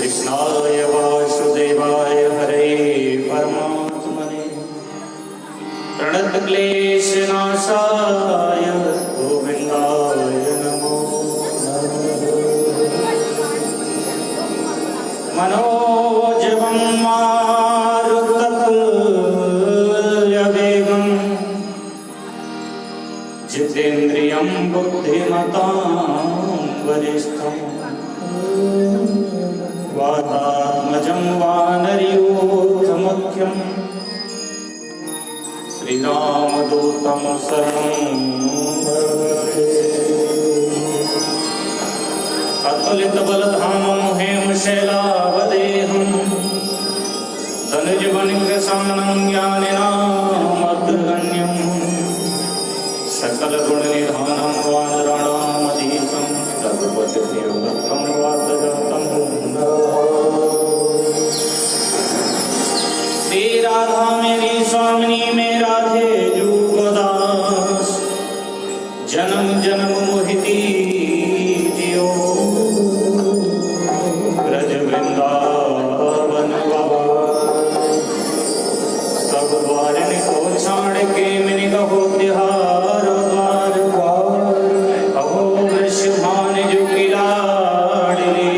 कृष्णाय वासुदेवाय हरे परमात्मने प्रणतक्लेशनाशाय गोविन्दाय नमो मनोजवं मारुततुल्यवेगं जितेन्द्रियं बुद्धिमतां वरिष्ठं वातात्मजं वानरयूथमुख्यं श्रीरामदूतं शरणं भजे। अतुलितबलधामं हेमशैलावदेहं धनुजवनकृशानं ज्ञानिनामग्रगण्यं सकलगुणनिधानं वानराणामधीशं रघुपतिप्रियव्रतं वातजातं श्री राधा मेरी स्वामिनी में राधे जुगदास जन्म जन्म मोहिती जियो ब्रज वृंदावन सब द्वारिन को छाड़ के मिनि कहो तिहार द्वार अहो वृषभान जो किलाड़े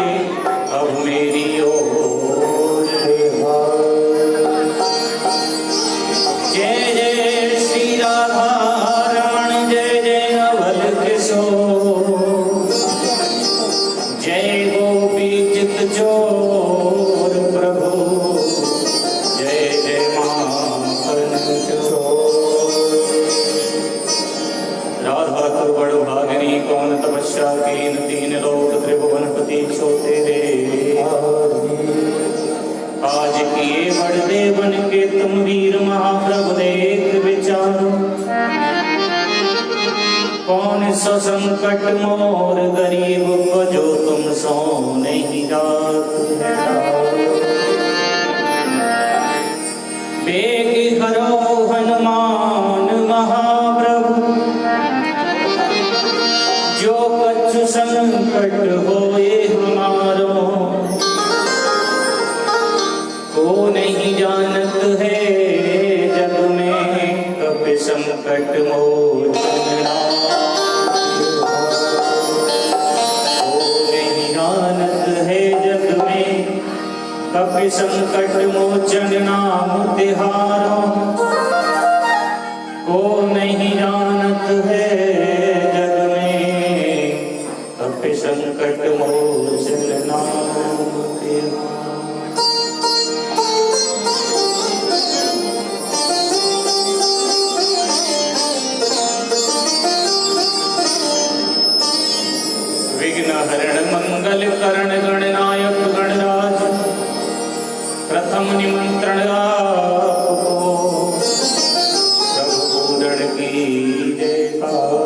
अब मेरी ओर जय जय श्री राधा रमण जय जय अवल किशोर जय गोपी चित चोर प्रभु जय जय माखन किशोर। राधा तु बड़ भागिनी कौन तपस्या कीन तीन लोक त्रिभुवनपति सो तेरे आज किए बड़े बन के तुम वीर महाप्रभु देख विचारो कौन सा संकट मोर गरीब को जो तुम सो नहीं जात बेग हरो हनुमान महाप्रभु जो कछु संकट होए हमारो को नहीं जानत है जग में कपि संकट मोचन को नहीं जानत है जग में कपि संकट मोचन नाम तिहारो को नहीं जानत है जग में कपि संकट मोचन नाम तिहारो। हरण मंगल करण गणनायक गणराज प्रथम निमंत्रण आपको प्रभु पूरण की जयकार।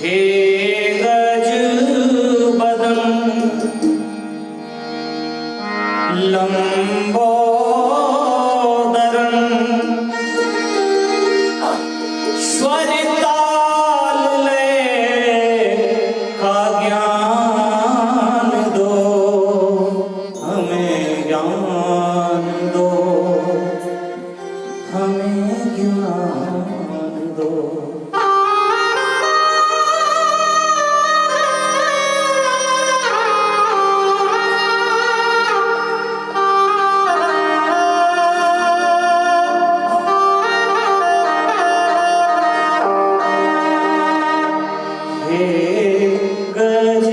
हे गज बदन लंबोदरन स्वरिताल ले का ज्ञान दो हमें ज्ञान दो हमें ज्ञान दो। गज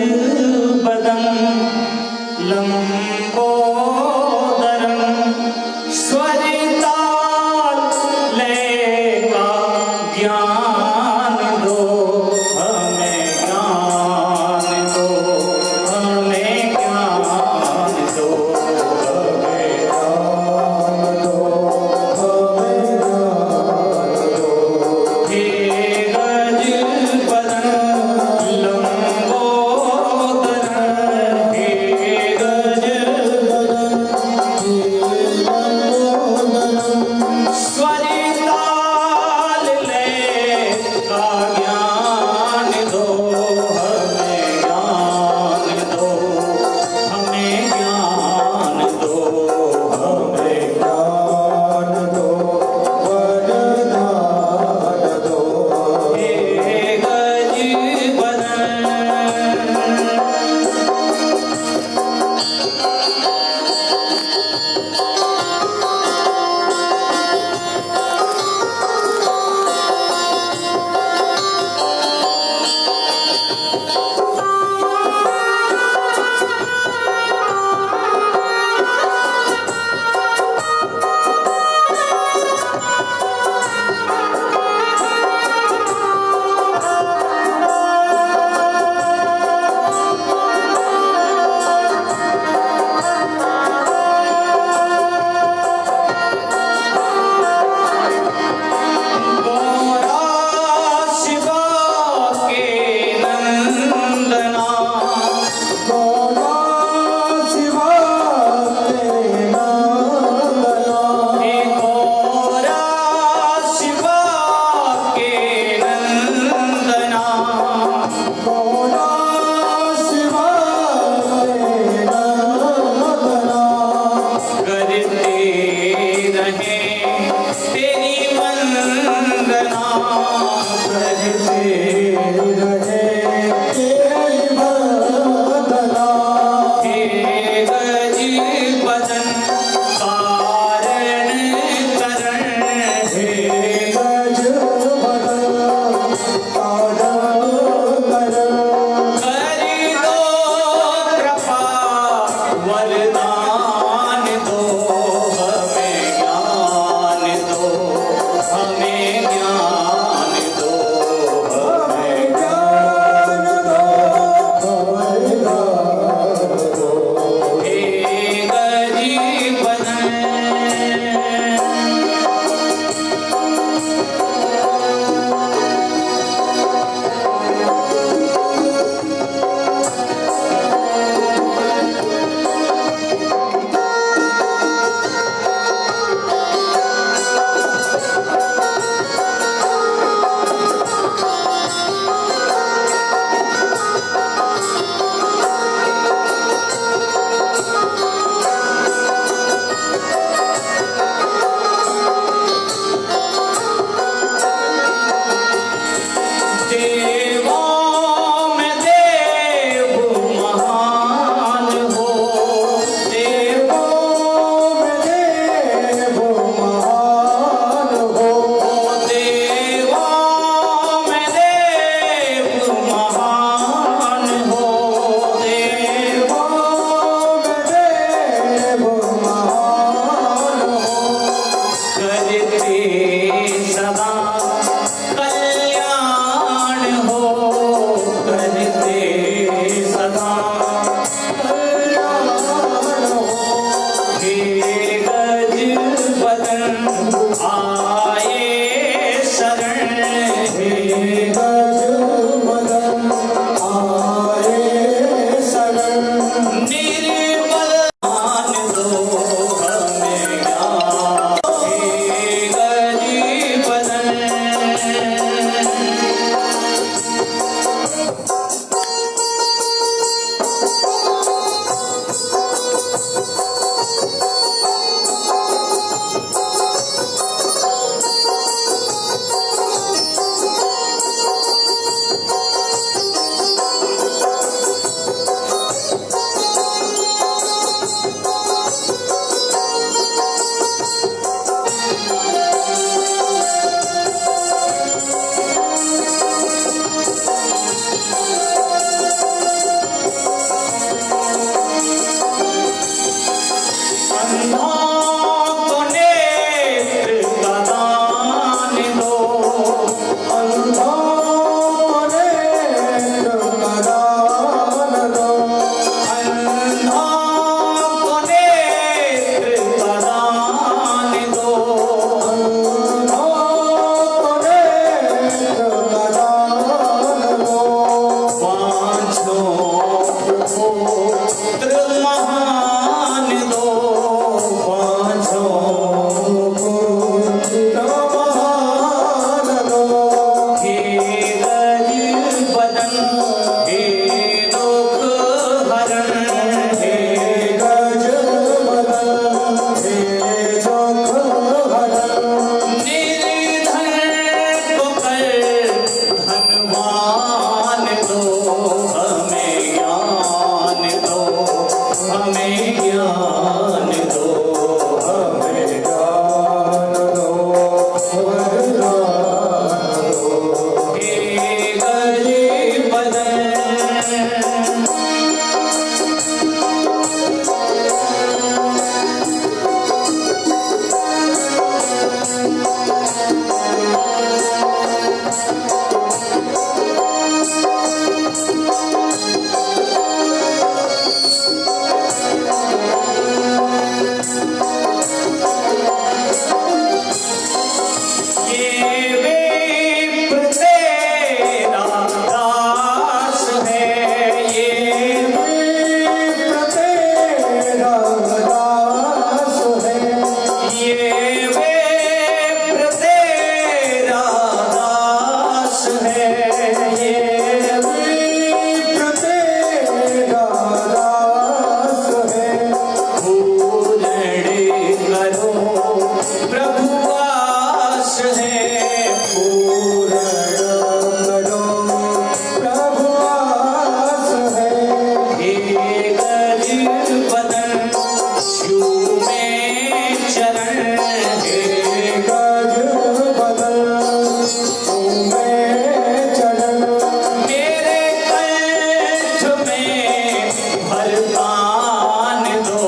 वरदान दो,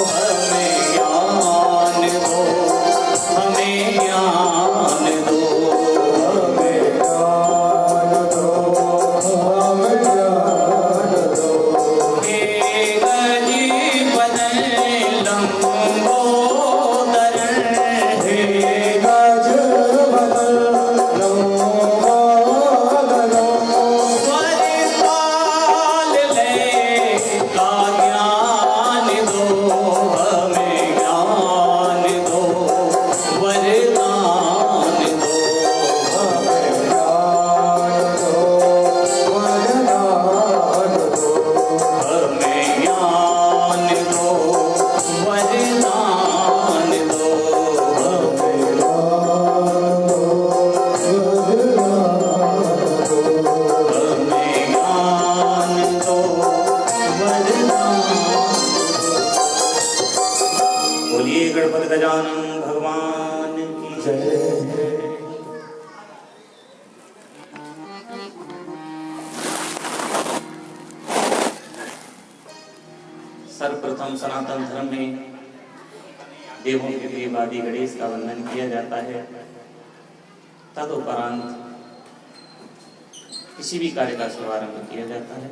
हमें ज्ञान दो, हमें ज्ञान दो, हमें ज्ञान दो, हमें ज्ञान दो। हे गजी बदन लंबोदर, हे गज बदन लंबोदर, वरदान ले का ज्ञान दो, हमें ज्ञान दो, वरदान दो, हमें ज्ञान दो, वरदान दो, हमें ज्ञान दो, वरदान दो, हमें ज्ञान दो, वरदान दो, हमें ज्ञान दो, वरदान। बोलिए गणपति गजानन भगवान की जय। सर्वप्रथम सनातन धर्म में देवों के देवादि गणेश का वंदन किया जाता है। तदुपरांत किसी भी कार्य का शुभारंभ किया जाता है।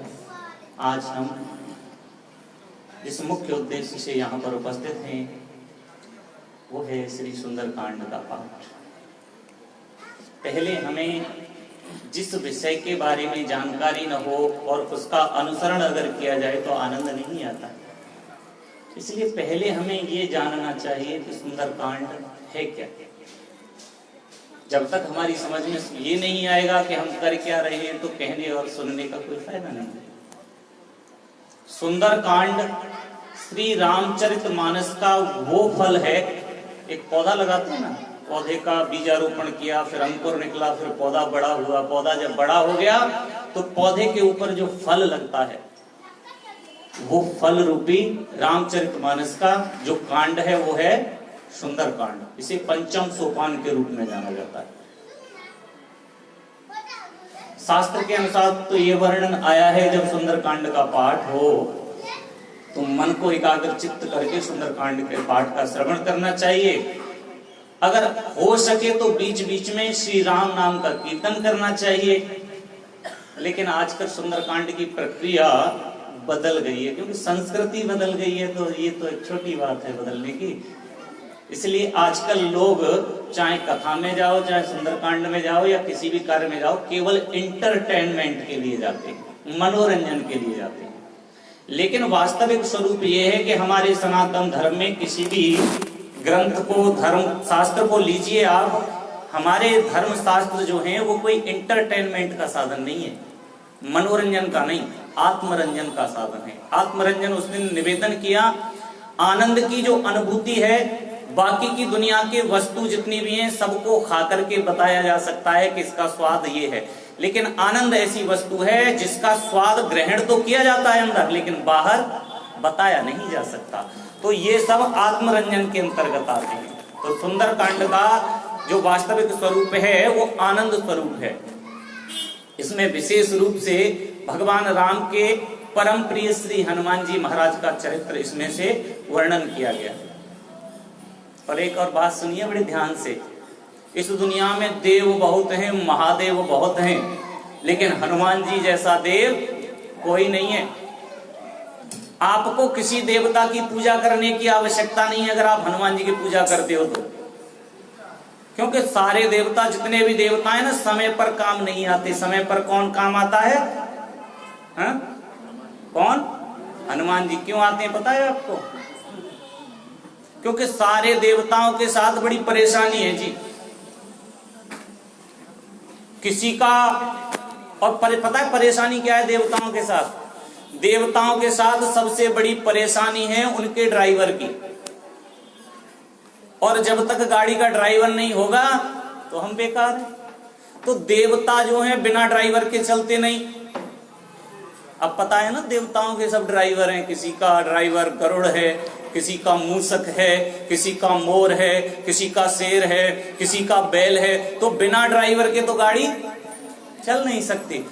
आज हम जिस मुख्य उद्देश्य से यहाँ पर उपस्थित हैं वो है श्री सुंदरकांड का पाठ। पहले हमें जिस विषय के बारे में जानकारी न हो और उसका अनुसरण अगर किया जाए तो आनंद नहीं आता। इसलिए पहले हमें ये जानना चाहिए कि सुंदरकांड है क्या। जब तक हमारी समझ में ये नहीं आएगा कि हम कर क्या रहे हैं तो कहने और सुनने का कोई फायदा नहीं। सुंदरकांड श्री रामचरितमानस का वो फल है। एक पौधा लगाते हैं ना, पौधे का बीजारोपण किया, फिर अंकुर निकला, फिर पौधा बड़ा हुआ, पौधा जब बड़ा हो गया तो पौधे के ऊपर जो फल लगता है वो फल रूपी रामचरितमानस का जो कांड है वो है सुंदरकांड। इसे पंचम सोपान के रूप में जाना जाता है। शास्त्र के अनुसार तो ये वर्णन आया है जब सुंदरकांड का पाठ हो तो मन को एकाग्र चित्त करके सुंदरकांड के पाठ का श्रवण करना चाहिए। अगर हो सके तो बीच बीच में श्री राम नाम का कीर्तन करना चाहिए। लेकिन आजकल सुंदरकांड की प्रक्रिया बदल गई है क्योंकि संस्कृति बदल गई है, तो ये तो एक छोटी बात है बदलने की। इसलिए आजकल लोग चाहे कथा में जाओ, चाहे सुंदरकांड में जाओ या किसी भी कार्य में जाओ, केवल इंटरटेनमेंट के लिए जाते हैं, मनोरंजन के लिए जाते हैं। लेकिन वास्तविक स्वरूप ये है कि हमारे सनातन धर्म में किसी भी ग्रंथ को, धर्म शास्त्र को लीजिए आप, हमारे धर्म शास्त्र जो हैं वो कोई इंटरटेनमेंट का साधन नहीं है, मनोरंजन का नहीं, आत्मरंजन का साधन है। आत्मरंजन उसने निवेदन किया, आनंद की जो अनुभूति है, बाकी की दुनिया के वस्तु जितनी भी हैं सबको खा करके बताया जा सकता है कि इसका स्वाद ये है। लेकिन आनंद ऐसी वस्तु है जिसका स्वाद ग्रहण तो किया जाता है अंदर, लेकिन बाहर बताया नहीं जा सकता। तो ये सब आत्मरंजन के अंतर्गत आते हैं। तो सुंदरकांड का जो वास्तविक स्वरूप है वो आनंद स्वरूप है। इसमें विशेष रूप से भगवान राम के परम प्रिय श्री हनुमान जी महाराज का चरित्र इसमें से वर्णन किया गया। और एक और बात सुनिए बड़े ध्यान से, इस दुनिया में देव बहुत हैं, महादेव बहुत हैं, लेकिन हनुमान जी जैसा देव कोई नहीं है। आपको किसी देवता की पूजा करने की आवश्यकता नहीं है अगर आप हनुमान जी की पूजा करते हो तो, क्योंकि सारे देवता, जितने भी देवता हैं ना, समय पर काम नहीं आते। समय पर कौन काम आता है? हाँ? कौन? हनुमान जी। क्यों आते हैं पता है आपको? क्योंकि सारे देवताओं के साथ बड़ी परेशानी है जी। किसी का, और पता है परेशानी क्या है देवताओं के साथ? देवताओं के साथ सबसे बड़ी परेशानी है उनके ड्राइवर की। और जब तक गाड़ी का ड्राइवर नहीं होगा तो हम बेकार हैं। तो देवता जो हैं बिना ड्राइवर के चलते नहीं। अब पता है ना, देवताओं के सब ड्राइवर हैं। किसी का ड्राइवर गरुड़ है, किसी का मूसक है, किसी का मोर है, किसी का शेर है, किसी का बैल है। तो बिना ड्राइवर के तो गाड़ी चल नहीं सकती।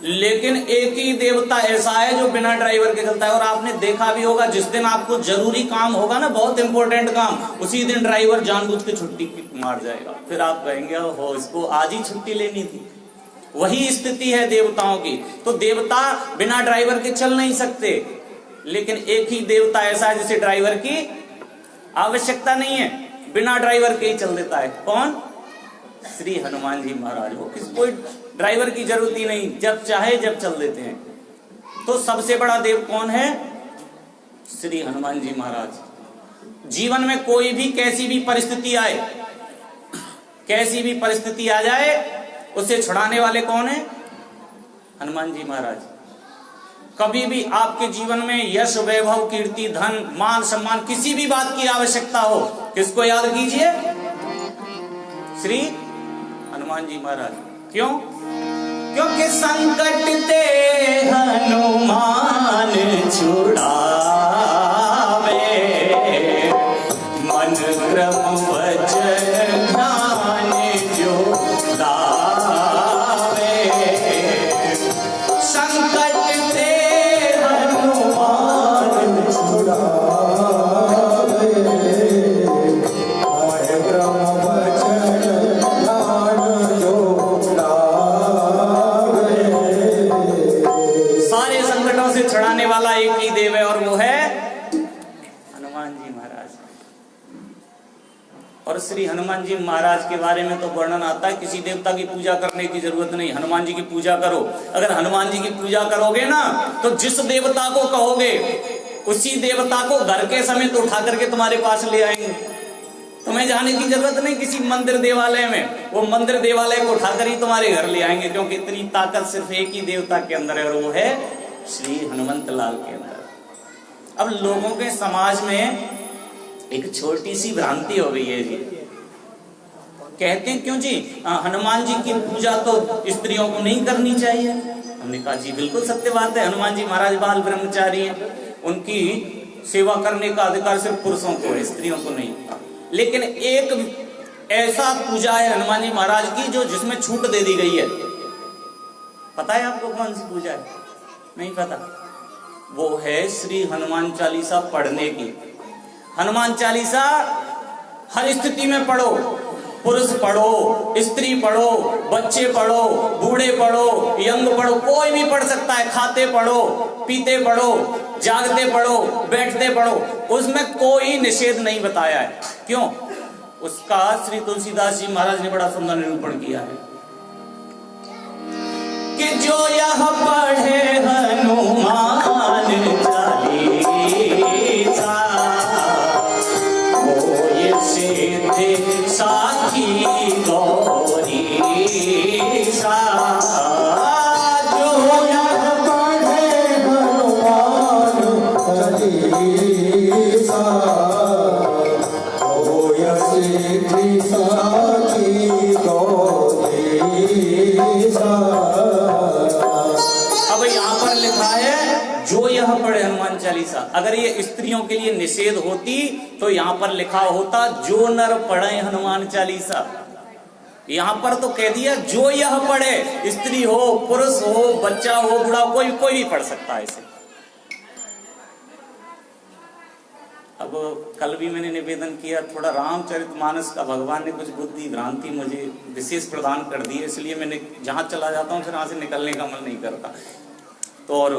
लेकिन एक ही देवता ऐसा है जो बिना ड्राइवर के चलता है। और आपने देखा भी होगा, जिस दिन आपको जरूरी काम होगा ना, बहुत इंपॉर्टेंट काम, उसी दिन ड्राइवर जानबूझ के छुट्टी मार जाएगा। फिर आप कहेंगे हो, इसको आज ही छुट्टी लेनी थी। वही स्थिति है देवताओं की। तो देवता बिना ड्राइवर के चल नहीं सकते, लेकिन एक ही देवता ऐसा है जिसे ड्राइवर की आवश्यकता नहीं है, बिना ड्राइवर के ही चल देता है। कौन? श्री हनुमान जी महाराज। वो कोई ड्राइवर की जरूरत ही नहीं, जब चाहे जब चल देते हैं। तो सबसे बड़ा देव कौन है? श्री हनुमान जी महाराज। जीवन में कोई भी कैसी भी परिस्थिति आए, कैसी भी परिस्थिति आ जाए, उसे छुड़ाने वाले कौन है? हनुमान जी महाराज। कभी भी आपके जीवन में यश, वैभव, कीर्ति, धन, मान, सम्मान, किसी भी बात की आवश्यकता हो, किसको याद कीजिए? श्री हनुमान जी महाराज। क्यों? क्योंकि संकट ते हनुमान छुड़ावे, मन क्रम वचन ध्यान जो लावे। संकट ते हनुमान छुड़ावे, मन क्रम वचन ध्यान जो लावे। सारे संकटों से छुड़ाने वाला एक ही देव है, और वो है हनुमान जी महाराज। और श्री हनुमान जी महाराज के बारे में तो वर्णन आता है, किसी देवता की पूजा करने की जरूरत नहीं, हनुमान जी की पूजा करो। अगर हनुमान जी की पूजा करोगे ना, तो जिस देवता को कहोगे उसी देवता को घर के समेत उठा करके तुम्हारे पास ले आएंगे। तुम्हें जाने की जरूरत नहीं किसी मंदिर देवालय में, वो मंदिर देवालय को उठाकर ही तुम्हारे घर ले आएंगे, क्योंकि इतनी ताकत सिर्फ एक ही देवता के अंदर है, और वो है श्री हनुमंत लाल के अंदर। अब लोगों के समाज में एक छोटी सी भ्रांति हो गई है जी। कहते हैं क्यों जी, हनुमान जी की पूजा तो स्त्रियों को नहीं करनी चाहिए। हमने कहा जी बिल्कुल सत्य बात है, हनुमान जी महाराज बाल ब्रह्मचारी हैं, उनकी सेवा करने का अधिकार सिर्फ पुरुषों को है, स्त्रियों को नहीं। लेकिन एक ऐसा पूजा है हनुमान जी महाराज की जो जिसमें छूट दे दी गई है। पता है आपको कौन सी पूजा है? नहीं पता? वो है श्री हनुमान चालीसा पढ़ने की। हनुमान चालीसा हर स्थिति में पढ़ो, पुरुष पढ़ो, स्त्री पढ़ो, बच्चे पढ़ो, बूढ़े पढ़ो, यंग पढ़ो, कोई भी पढ़ सकता है। खाते पढ़ो, पीते पढ़ो, जागते पढ़ो, बैठते पढ़ो, उसमें कोई निषेध नहीं बताया है। क्यों? उसका श्री तुलसीदास जी महाराज ने बड़ा सुंदर निरूपण किया है कि जो यह पढ़े हनुमान चालीसा, वो ये सीधे साखी गौरी सा। जो यह पढ़े हनुमान चालीसा, वो ये सीधे साखी गौरी सा। अब यहाँ पर लिखा है जो यह पढ़े हनुमान चालीसा। अगर ये स्त्रियों के लिए निषेध होती तो यहाँ पर लिखा होता जो नर पढ़े हनुमान चालीसा। यहाँ पर तो कह दिया जो यह पढ़े, स्त्री हो, पुरुष हो, बच्चा हो, बूढ़ा, कोई भी पढ़ सकता है इसे। अब कल भी मैंने निवेदन किया, थोड़ा रामचरितमानस का भगवान ने कुछ बुद्धि भ्रांति मुझे विशेष प्रदान कर दी है, इसलिए मैंने जहां चला जाता हूं फिर वहां से निकलने का मन नहीं करता। तो और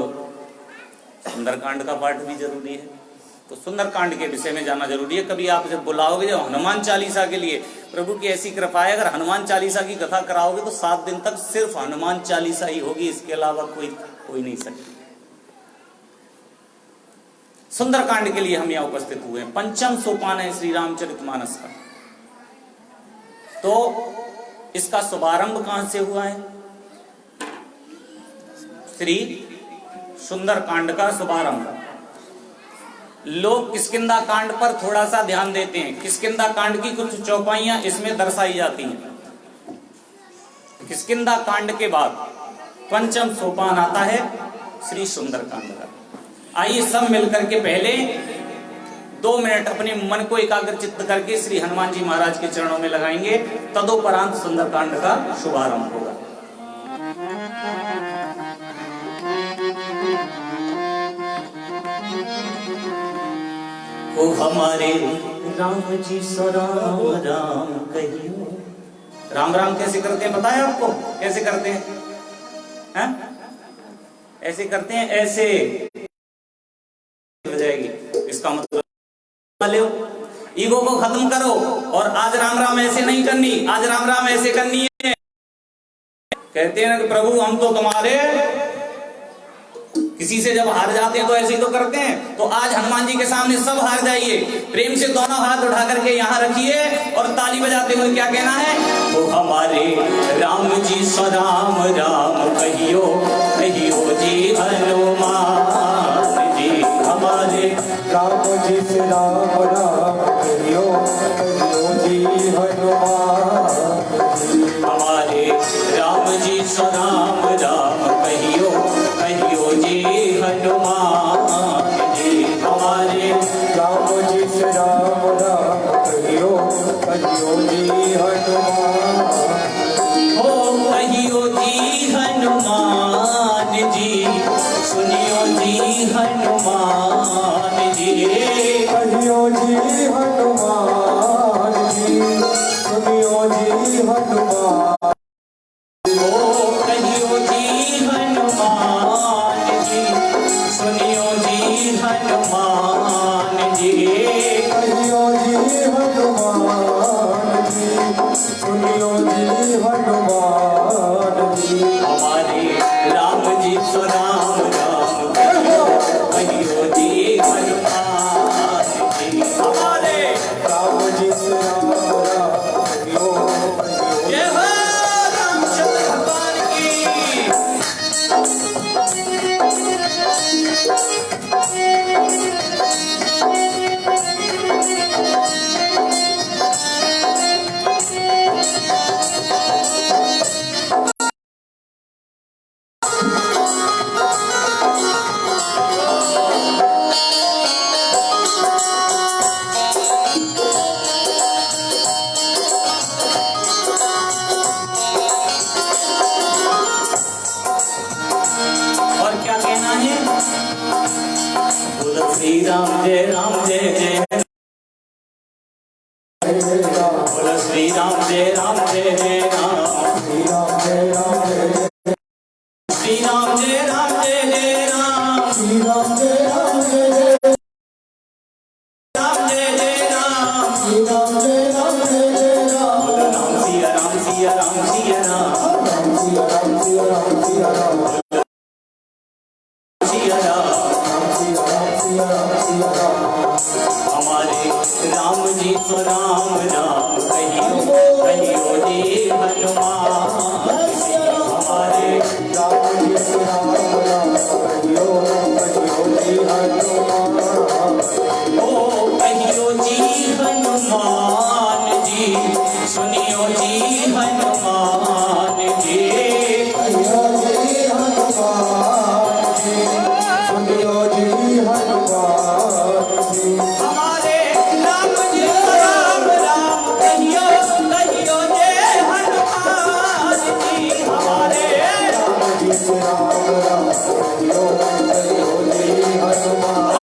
सुंदरकांड का पाठ भी जरूरी है, तो सुंदरकांड के विषय में जाना जरूरी है। कभी आप जब बुलाओगे जब हनुमान चालीसा के लिए, प्रभु की ऐसी कृपा है, अगर हनुमान चालीसा की कथा कराओगे तो 7 दिन तक सिर्फ हनुमान चालीसा ही होगी, इसके अलावा कोई नहीं सकती। सुंदरकांड के लिए हम यहाँ उपस्थित हुए हैं। 5वां सोपान है श्री रामचरितमानस का। तो इसका शुभारंभ कहां से हुआ है? श्री सुंदरकांड का शुभारंभ। लोग किष्किंधा कांड पर थोड़ा सा ध्यान देते हैं। किष्किंधा कांड की कुछ चौपाइयां इसमें दर्शाई जाती हैं। किष्किंधा कांड के बाद 5वां सोपान आता है श्री सुंदरकांड का। आइए सब मिलकर के पहले 2 मिनट अपने मन को एकाग्र चित्त करके श्री हनुमान जी महाराज के चरणों में लगाएंगे, तदोपरांत सुंदरकांड का शुभारंभ होगा। वो हमारे राम जी सो राम राम कहियो। राम राम कैसे करते हैं बताया आपको? कैसे करते हैं? ऐसे करते हैं, ऐसे हो जाएगी। इसका मतलब ईगो को खत्म करो। और आज राम राम ऐसे नहीं करनी, आज राम राम ऐसे करनी है। कहते हैं कि प्रभु हम तो तुम्हारे, किसी से जब हार जाते हैं तो ऐसे ही तो करते हैं। तो आज हनुमान जी के सामने सब हार जाइए, प्रेम से दोनों हाथ उठा करके यहाँ रखिए और ताली बजाते हुए क्या कहना है? वो हमारे राम जी सो राम राम कहियो, कहियो जी हनुमान जी। हमारे राम जी से राम राम कहियो, कहियो जी हनुमान जी। हमारे राम जी सो राम राम कहियो, कहियो जी हनुमान जी। हमारे राम जी से राम राम कहियो, कहियो जी हनुमान। हो कहियो जी हनुमान जी, सुनियो जी हनुमान जी। कहियो जी हनुमान जी, सुनियो जी हनुमान। कहियो जी हनुमान जी, सुनियो जी हनुमान जी। कहियो जी हनुमान जी, सुनियो जी हनुमान जी। हमारे राम जी सो राम राम कहियो, कहियो जी हनुमान जी। हमारे राम जी से राम राम कहियो, कहियो जय हो रामचंद्र भगवान की। और क्या कहना है? बोलो श्री राम जय जय। बोलो श्री राम जय राम। श्री राम जय राम जय श्री राम जय राम जय राम। श्री राम जय राम जय राम जय राम। श्री राम जय राम जय राम। बोलो राम सिया राम सिया राम सिया राम। राम सिया राम सिया राम सिया राम। सिया राम। राम सिया राम सिया राम सिया राम। हमारे राम जी सो राम राम कहियो, कहियो जी हनुमान जी। हमारे राम जी से राम राम कहियो, कहियो जी हनुमान। ओ कहियो जी हनुमान जी, सुनियो जी हनुमान जी। कहियो जी हनुमान जी, सुनियो जी हनुमान जी। हमारे राम जी सो राम राम कहियो, कहियो जय हनुमान जी। हमारे राम जी से राम राम कहियो, कहियो जी हनुमान।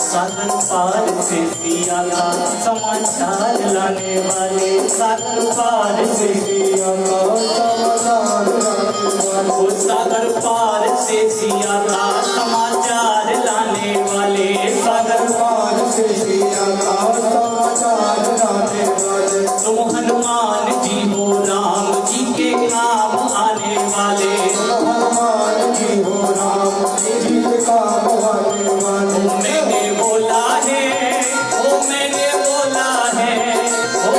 सागर पार से पिया का समाचार लाने वाले, सागर पार से सिया का समाचार लाने वाले। वो सागर पार से सिया का समाचार लाने वाले, सागर पार से सिया का समाचार लाने वाले। तुम हनुमान जी हो राम जी के काम आने वाले। हनुमान जी हो राम जी के काम आने वाले। मैंने बोला है, ओ मैंने बोला है, ओ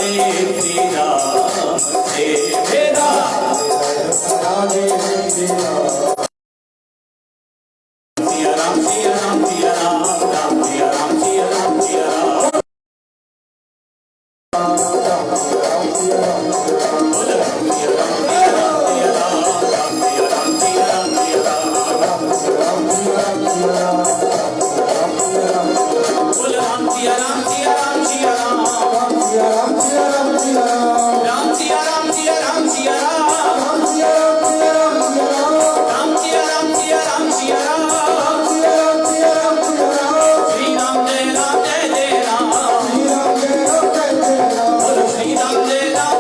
श्री राम से मेरा राधे श्री राम। सिया राम सिया राम सिया राम राम सिया राम सिया राम सिया राम बोल राम सिया राम सिया राम सिया राम राम सिया राम सिया राम सिया राम बोल राम सिया राम सिया राम सिया राम राम सिया राम सिया राम सिया राम राम सिया राम सिया राम सिया राम श्री राम जय जय राम बोलो श्री राम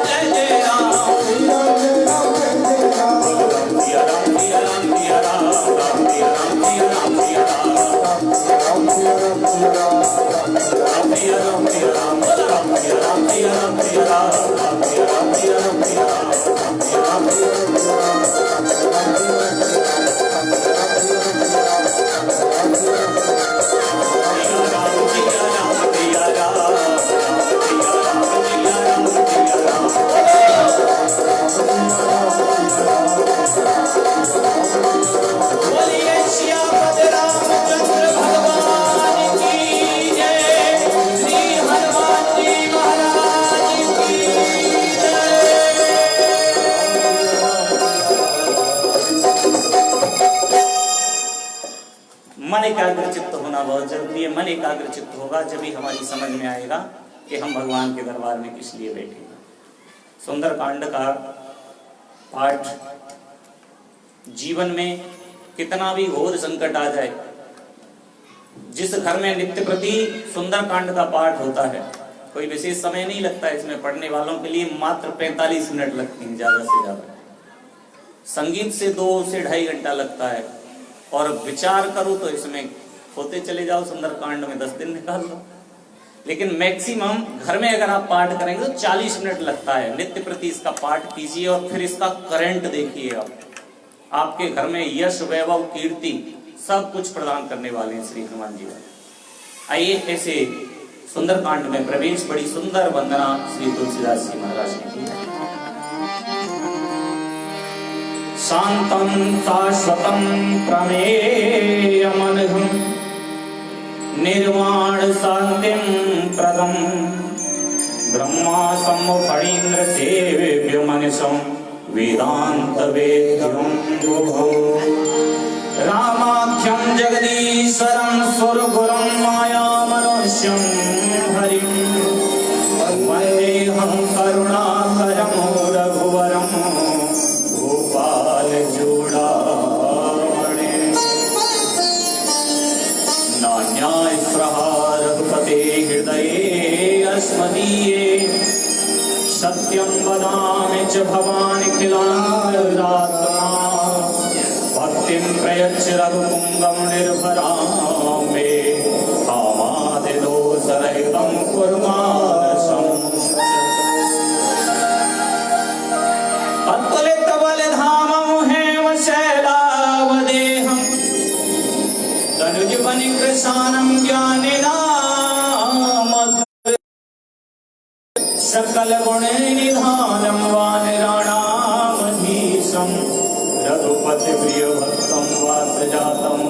जय जय राम बोलो राम सिया राम सिया राम सिया राम राम सिया राम सिया राम सिया राम राम सिया राम सिया राम बोलो राम सिया राम सिया राम सिया राम राम सिया राम सिया राम सिया राम राम सिया राम सिया बोलिए श्यामद रामचंद्र भगवान की जय, श्री हनुमान जी महाराज की जय। मन एकाग्र चित्त होना बहुत जरूरी है। मन एकाग्र चित्त होगा जब ही हमारी समझ में आएगा कि हम भगवान के दरबार में किस लिए बैठे हैं। सुंदरकांड का पाठ जीवन में कितना भी घोर संकट आ जाए, जिस घर में नित्य प्रति सुंदरकांड का पाठ होता है, कोई विशेष समय नहीं लगता है इसमें पढ़ने वालों के लिए, मात्र 45 मिनट लगती हैं ज्यादा से ज्यादा। संगीत से 2 से 2.5 घंटा लगता है, और विचार करो तो इसमें होते चले जाओ सुंदरकांड में 10 दिन निकाल लो। लेकिन मैक्सिमम घर में अगर आप पाठ करेंगे तो 40 मिनट लगता है। नित्य प्रति इसका पाठ कीजिए और फिर इसका करंट देखिए। आप आपके घर में यश वैभव कीर्ति सब कुछ प्रदान करने वाले हैं श्री हनुमान जी। आइए ऐसे सुंदरकांड में प्रवेश। बड़ी सुंदर वंदना श्री तुलसीदास जी महाराज ने की। शांतम शाश्वतम प्रमेयमनघम निर्वाण शांतिम प्रदम ब्रह्मा सम्मुखीन्द्र सेव्य मनिषम वेदांत वेद्यम रामाख्यम जगदीश्वरम सुरगुरुम माया मनुष्यम हरिम वंदेहम करुणाकरम रघुवरम गोपाल चूड़ामणि नान्याय प्रहार रघुपते हृदये अस्मदीये सत्यं वदामि च भवानि किलात्मा भक्तिं प्रयच्छ रघुपुंगं निर्भरां मे कामादिदोषरहितं कुर्मानसम् अतुलित बलधामं हेम शैलावदेहं तनुज वनिकृशानं ज्ञानिनां सकल गुण निधानम वानराणामधीशम रघुपति प्रिय भक्तम वात जातम।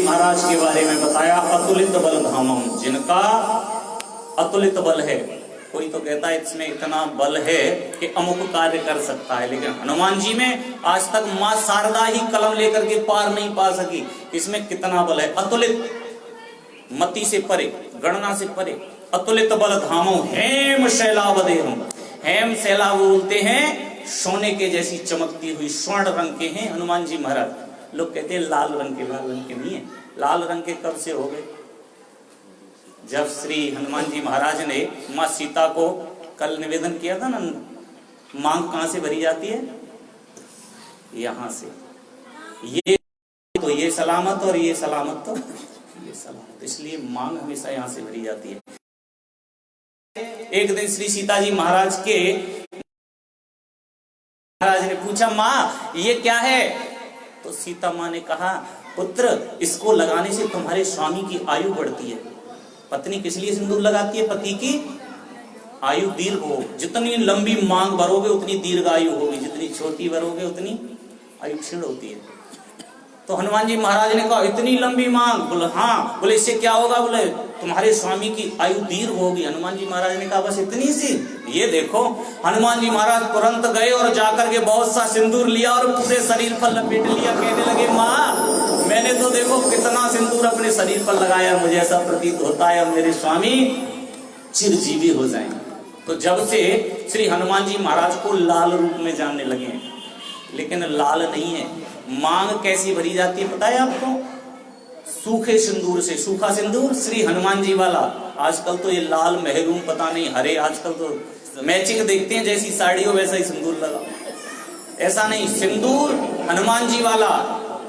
महाराज के बारे में बताया अतुलित बल धामम, जिनका अतुलित बल है। कोई तो कहता है इसमें इतना बल है कि अमुक कार्य कर सकता है, लेकिन हनुमान जी में आज तक मां शारदा ही कलम लेकर के पार नहीं पा सकी। इसमें कितना बल है, अतुलित, मति से परे, गणना से परे। अतुलित बल धामो हेम शैलावदेहम। हेम शैला बोलते हैं सोने के जैसी चमकती हुई स्वर्ण रंग के हैं हनुमान जी महाराज। लोग कहते हैं लाल रंग के, लाल रंग के नहीं है। लाल रंग के कब से हो गए? जब श्री हनुमान जी महाराज ने माँ सीता को कल निवेदन किया था ना, मांग कहां से भरी जाती है? यहां से। ये तो ये सलामत और ये सलामत तो ये सलामत, इसलिए मांग हमेशा यहां से भरी जाती है। एक दिन श्री सीता जी महाराज ने पूछा, माँ ये क्या है? तो सीता माँ ने कहा, पुत्र इसको लगाने से तुम्हारे स्वामी की आयु बढ़ती है। पत्नी किस लिए सिंदूर लगाती है? पति की आयु दीर्घ हो। जितनी लंबी मांग भरोगे उतनी दीर्घ आयु होगी, जितनी छोटी भरोगे उतनी आयु क्षीण होती है। तो हनुमान जी महाराज ने कहा, इतनी लंबी मांग? बोले हाँ। बोले इससे क्या होगा? बोले तुम्हारे स्वामी की आयु दीर्घ होगी। हनुमान जी महाराज ने कहा, बस इतनी सी? ये देखो, हनुमान जी महाराज तुरंत गए और जाकर के बहुत सा सिंदूर लिया और पूरे शरीर पर लपेट लिया। कहने लगे, माँ मैंने तो देखो कितना सिंदूर अपने शरीर पर लगाया, मुझे ऐसा प्रतीत होता है मेरे स्वामी चिरजीवी हो जाएंगे। तो जब से श्री हनुमान जी महाराज को लाल रूप में जानने लगे हैं, लेकिन लाल नहीं है। मांग कैसी भरी जाती है पता है आपको? सूखे सिंदूर से। सूखा सिंदूर श्री हनुमान जी वाला। आजकल तो ये लाल महरून पता नहीं हरे, आजकल तो मैचिंग देखते हैं, जैसी साड़ी हो वैसा ही सिंदूर लगा। ऐसा नहीं, सिंदूर हनुमान जी वाला,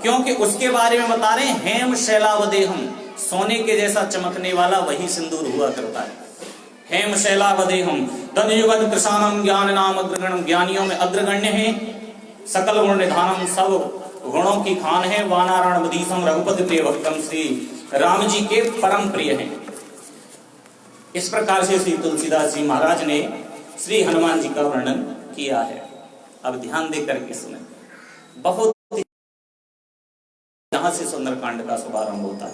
क्योंकि उसके बारे में बता रहे हैं, हेम शैलावदेहम, सोने के जैसा चमकने वाला वही सिंदूर हुआ करता है। हेम शैलावदेहम तदयुगत कृषाणम ज्ञान नाम अग्रगण्यम, ज्ञानियों में अग्रगण्य है। सकल गुण निधानम, सब गुणों की खान है। वानारण मदीसम रघुपति प्रिय भक्तम, श्री राम जी के परम प्रिय हैं। इस प्रकार से श्री तुलसीदास जी महाराज ने श्री हनुमान जी का वर्णन किया है। अब ध्यान दे करके सुने, बहुत यहां से सुंदरकांड का शुभारंभ होता है।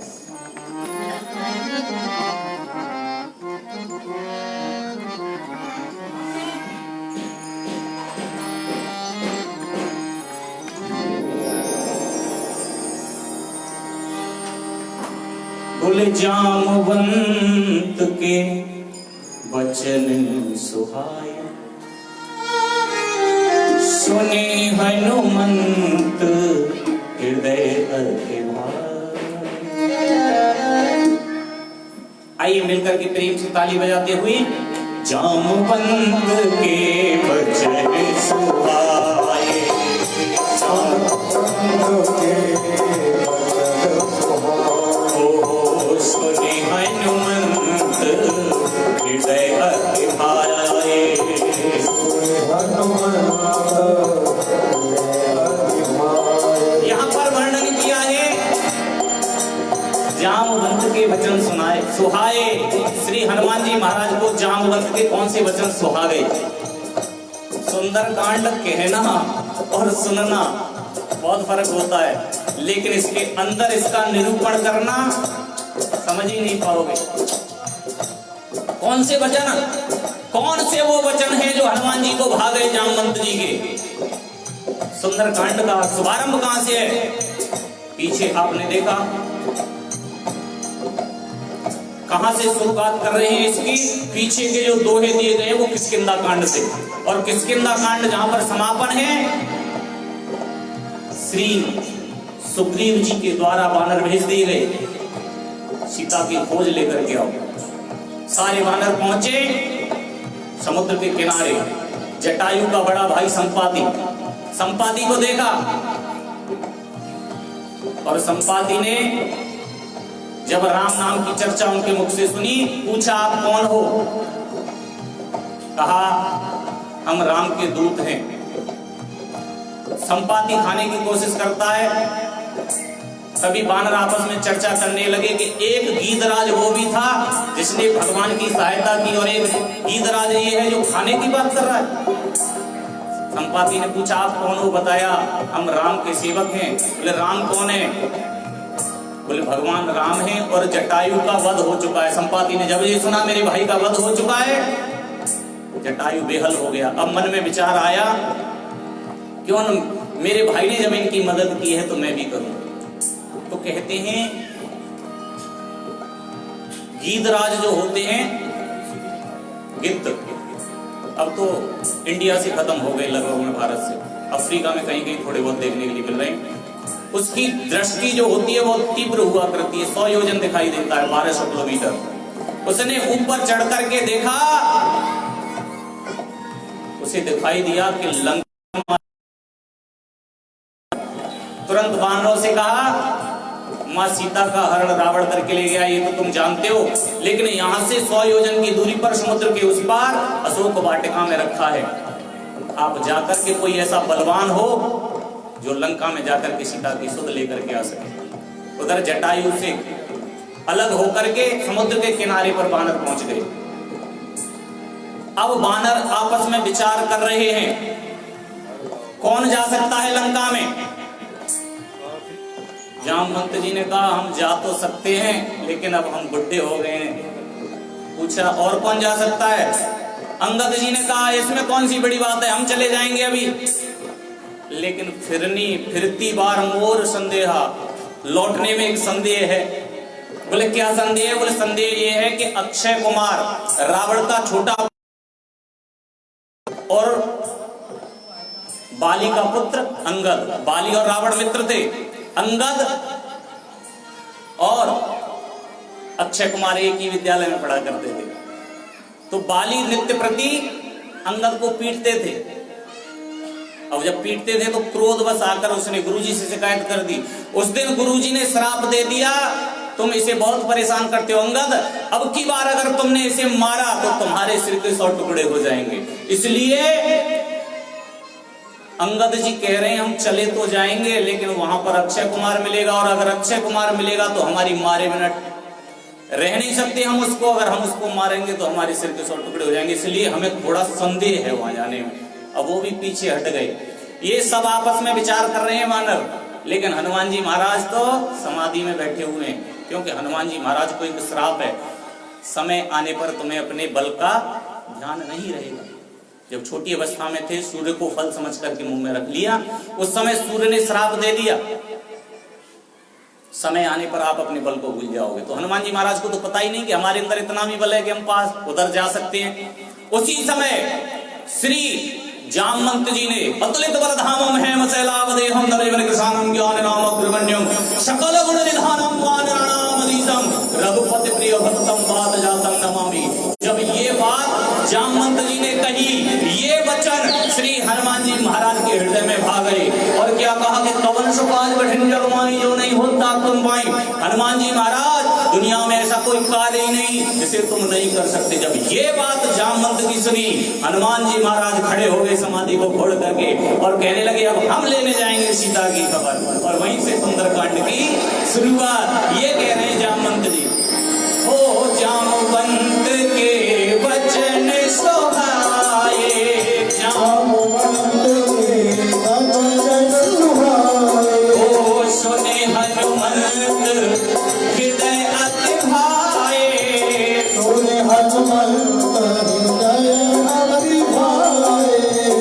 बोले जामवंत के वचन सुहाए, सुने हनुमंत हृदय अति भाए। आइए मिलकर के प्रेम से ताली बजाते हुए, जामवंत के वचन सुहाए, सुने हनुमंत हृदय अति भाए। यहाँ पर वर्णन किया है, जामवंत के वचन सुनाए सुहाए। श्री हनुमान जी महाराज को जामवंत के कौन से वचन सुहा गए? सुंदरकांड कहना और सुनना बहुत फर्क होता है, लेकिन इसके अंदर इसका निरूपण करना समझ ही नहीं पाओगे। कौन से वचन, कौन से वो वचन है जो हनुमान जी को भा गए जामवंत जी के? सुंदरकांड का शुभारंभ कहां से है? पीछे आपने देखा, कहां से शुरुआत कर रहे हैं इसकी? पीछे के जो दोहे दिए गए वो किष्किंधा कांड से, और किष्किंधा कांड जहां पर समापन है, श्री सुग्रीव जी के द्वारा वानर भेज दिए गए, सीता की खोज लेकर के आओ। सारे वानर पहुंचे समुद्र के किनारे। जटायु का बड़ा भाई संपाति को देखा, और संपाति ने जब राम नाम की चर्चा उनके मुख से सुनी, पूछा आप कौन हो? कहा हम राम के दूत हैं। संपाति खाने की कोशिश करता है, सभी वानर आपस में चर्चा करने लगे कि एक गीधराज वो भी था जिसने भगवान की सहायता की, और एक गीधराज ये है जो खाने की बात कर रहा है। संपाति ने पूछा आप कौन हो? बताया हम राम के सेवक हैं। बोले राम कौन है? बोले भगवान राम है, और जटायु का वध हो चुका है। संपाति ने जब ये सुना मेरे भाई का वध हो चुका है, जटायु बेहल हो गया। अब मन में विचार आया, क्यों मेरे भाई ने जब इनकी मदद की है तो मैं भी करूं। तो कहते हैं गीधराज जो होते हैं, गिद्ध, अब तो इंडिया से खत्म हो गए लगभग में, भारत से, अफ्रीका में कहीं कहीं थोड़े बहुत देखने के लिए मिल रहे हैं। उसकी दृष्टि जो होती है वो तीव्र हुआ करती है, 100 योजन दिखाई देता है, 1200 किलोमीटर। उसने ऊपर चढ़ करके देखा, उसे दिखाई दिया कि लंका। तुरंत वानरों से कहा माँ सीता का हरण रावण करके ले गया, ये तो तुम जानते हो, लेकिन यहाँ से 100 योजन की दूरी पर समुद्र के उस पार अशोक वाटिका में रखा है। आप जाकर के कोई ऐसा बलवान हो जो लंका में जाकर के सीता की सुध लेकर के आ सके। उधर जटायु से अलग होकर के समुद्र के किनारे पर बानर पहुंच गए। अब बानर आपस में विचार कर रहे हैं कौन जा सकता है लंका में। जामवंत जी ने कहा हम जा तो सकते हैं लेकिन अब हम बुढ़े हो गए हैं। पूछा और कौन जा सकता है। अंगद जी ने कहा इसमें कौन सी बड़ी बात है, हम चले जाएंगे अभी। लेकिन फिरती बार मोर संदेहा, लौटने में एक संदेह है। बोले क्या संदेह है। बोले संदेह ये है कि अक्षय कुमार रावण का छोटा और बाली का पुत्र अंगद, बाली और रावण मित्र थे। अंगद और अक्षय कुमार एक ही विद्यालय में पढ़ा करते थे। तो बाली नित्य प्रति अंगद को पीटते थे। अब जब पीटते थे तो क्रोधवश आकर उसने गुरुजी से शिकायत कर दी। उस दिन गुरुजी ने श्राप दे दिया तुम इसे बहुत परेशान करते हो अंगद, अब की बार अगर तुमने इसे मारा तो तुम्हारे सिर के 100 टुकड़े हो जाएंगे। इसलिए अंगद जी कह रहे हैं हम चले तो जाएंगे लेकिन वहां पर अक्षय कुमार मिलेगा, और अगर अक्षय कुमार मिलेगा तो हमारी मारे बिना रह नहीं सकते हम उसको, अगर हम उसको मारेंगे तो हमारे सिर के 100 टुकड़े हो जाएंगे। इसलिए हमें थोड़ा संदेह है वहां जाने में। अब वो भी पीछे हट गए। ये सब आपस में विचार कर रहे हैं वानर, लेकिन हनुमान जी महाराज तो समाधि में बैठे हुए हैं, क्योंकि हनुमान जी महाराज को एक श्राप है, समय आने पर तुम्हें अपने बल का ध्यान नहीं रहेगा। जब छोटी अवस्था में थे सूर्य को फल समझ करके मुंह में रख लिया, उस समय सूर्य ने श्राप दे दिया समय आने पर आप अपने बल को भूल जाओगे। तो हनुमान जी महाराज को तो पता ही नहीं कि हमारे अंदर इतना भी बल है कि हम पास उधर जा सकते हैं। उसी समय श्री जामवंत जी ने अतुलित बलधामम हेम शैलावदेहम नरेन्द्र कृशानम ज्ञान नाम अग्रगण्यम सकल गुण निधानम वानराणामधीशम रघुपति प्रिय भक्तम पाद जातम नमामि। जब ये बात जामवंत जी ने कही, ये वचन श्री हनुमान जी महाराज के हृदय में भा गए और क्या कहा कि कवन सुकाज कठिन जग माई जो नहीं होता तुम पाई। हनुमान जी महाराज दुनिया में ऐसा कोई कार्य ही नहीं जिसे तुम नहीं कर सकते। जब ये बात जामवंत की सुनी, हनुमान जी महाराज खड़े हो गए समाधि को खोल करके और कहने लगे अब हम लेने जाएंगे सीता की खबर। और वहीं से सुंदरकांड की शुरुआत। ये कह रहे हैं जामवंत जी, ओ जामवंत के वचन सोहाए, जामवंत के वचन सोहाए, ओ सुने हनुमंत हृदय अति भाए, सुने हनुमंत हृदय अति भाए।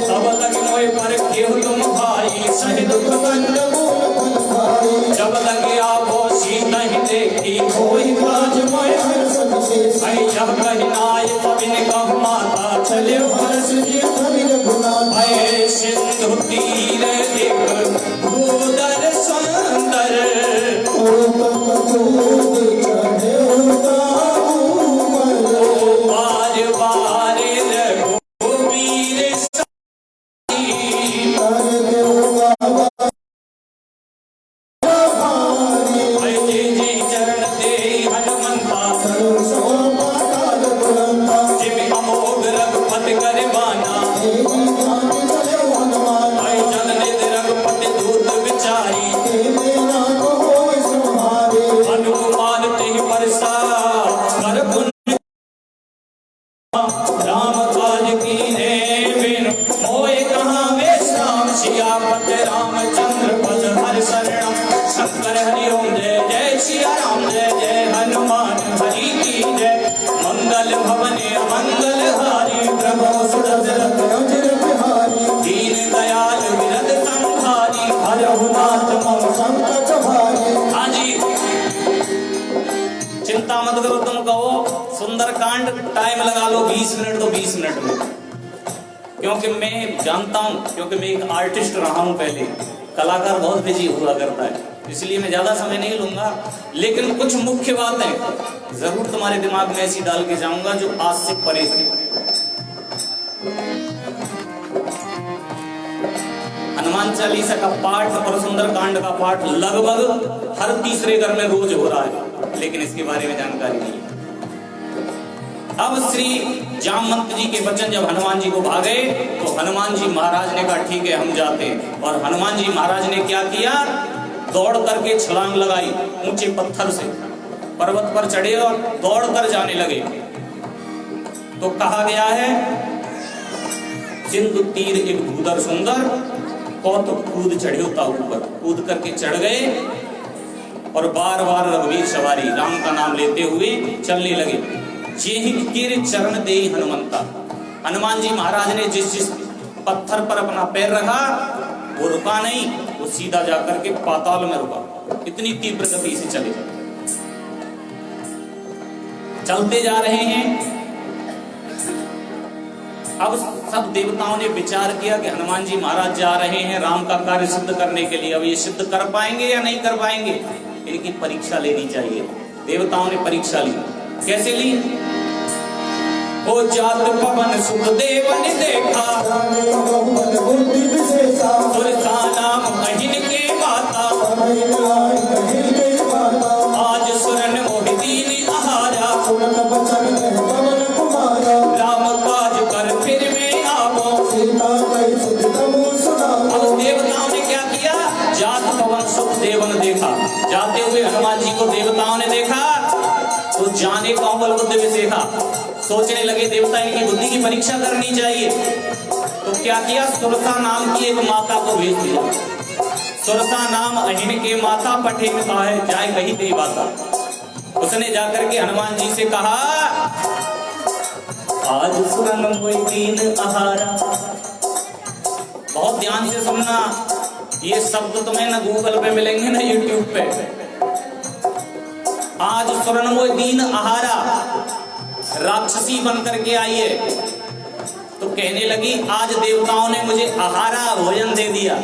अब लगे मोए पर केहु तुम भाई सहि दुख कंद मूल भाई, जब लगे आवो सीता ही देखी होई काज मोय हर्ष विशेष। आई जब कहि नाय पविन कह माता चले हर्ष जी धरि गुना। आए सिंधु तीर एक भूदर सुंदर, बार बार रघुवीर चरण दे हनुमंता जिम अमोघ रघुपति कर बाना। जन निध रघुपति दूत विचारी, हनुमान तेहि बरसा कर पुण्य। राम काज कीन्हे बिनु मोहि कहाँ विश्राम। सियापति रामचंद्र पद हर शरणम। शंकर हरि ओम जय जय सिया राम जय जय हनुमान हरि की जय। मंगल भवने मंगल हारी प्रभु सुरत रंजन बिहारी। दीन दयाल विरद संहारी हरहु नाथ मम संकट हारी। हाँ जी, चिंता मत करो, तुम कहो सुंदरकांड टाइम लगा लो 20 मिनट तो 20 मिनट में, क्योंकि मैं जानता हूं, क्योंकि मैं एक आर्टिस्ट रहा हूं पहले। कलाकार बहुत बिजी हुआ करता है, इसलिए मैं ज्यादा समय नहीं लूंगा, लेकिन कुछ मुख्य बातें जरूर तुम्हारे दिमाग में ऐसी डाल के जाऊंगा जो आज से परे थे। हनुमान चालीसा का पाठ और सुंदरकांड का पाठ लगभग हर तीसरे घर में रोज हो रहा है, लेकिन इसके बारे में जानकारी नहीं है। अब श्री जामवंत जी के वचन जब हनुमान जी को भागे तो हनुमान जी महाराज ने कहा ठीक है हम जाते हैं। और हनुमान जी महाराज ने क्या किया, दौड़ करके छलांग लगाई ऊंचे पत्थर से, पर्वत पर चढ़े और दौड़ कर जाने लगे। तो कहा गया है सिंधु तीर एक भूदर सुंदर कौतुक कूद चढ़े होता ऊपर, कूद करके चढ़ गए और बार बार रघुवीर सवारी राम का नाम लेते हुए चलने लगे। जेहि कीर चरण देहि हनुमंता, हनुमान जी महाराज ने जिस जिस पत्थर पर अपना पैर रखा वो रुका नहीं, वो सीधा जाकर के पाताल में रुका। इतनी तीव्र गति से चले, चलते जा रहे हैं। अब सब देवताओं ने विचार किया कि हनुमान जी महाराज जा रहे हैं राम का कार्य सिद्ध करने के लिए, अब ये सिद्ध कर पाएंगे या नहीं कर पाएंगे, इनकी परीक्षा लेनी चाहिए। देवताओं ने परीक्षा ली। कैसे ली? ओ जात पवन सुख देव ने देखा, सुरसा नाम अहिन के माता, आज सुरन मोहि दीन आहारा, राम काज कर फिर में आवो। अब देवताओं ने क्या किया, जात पवन सुख देव ने देखा, जाते हुए हनुमान जी को देवताओं ने देखा तो जाने कौमल बुद्धि विशेषा, सोचने लगे देवता इनकी बुद्धि की परीक्षा करनी चाहिए। तो क्या किया, सुरसा नाम की एक माता को भेज दिया। सुरसा नाम अहिन के माता पठे में कहा है जाए कही तेरी बाता। उसने जाकर के हनुमान जी से कहा आज सुरन मोहि दीन आहारा। बहुत ध्यान से सुनना, ये शब्द तुम्हें ना गूगल पे मिलेंगे ना यूट्यूब पे। आज सुरन मोहि दीन आहारा, राक्षसी बन करके आई है। तो कहने लगी आज देवताओं ने मुझे आहारा भोजन दे दिया।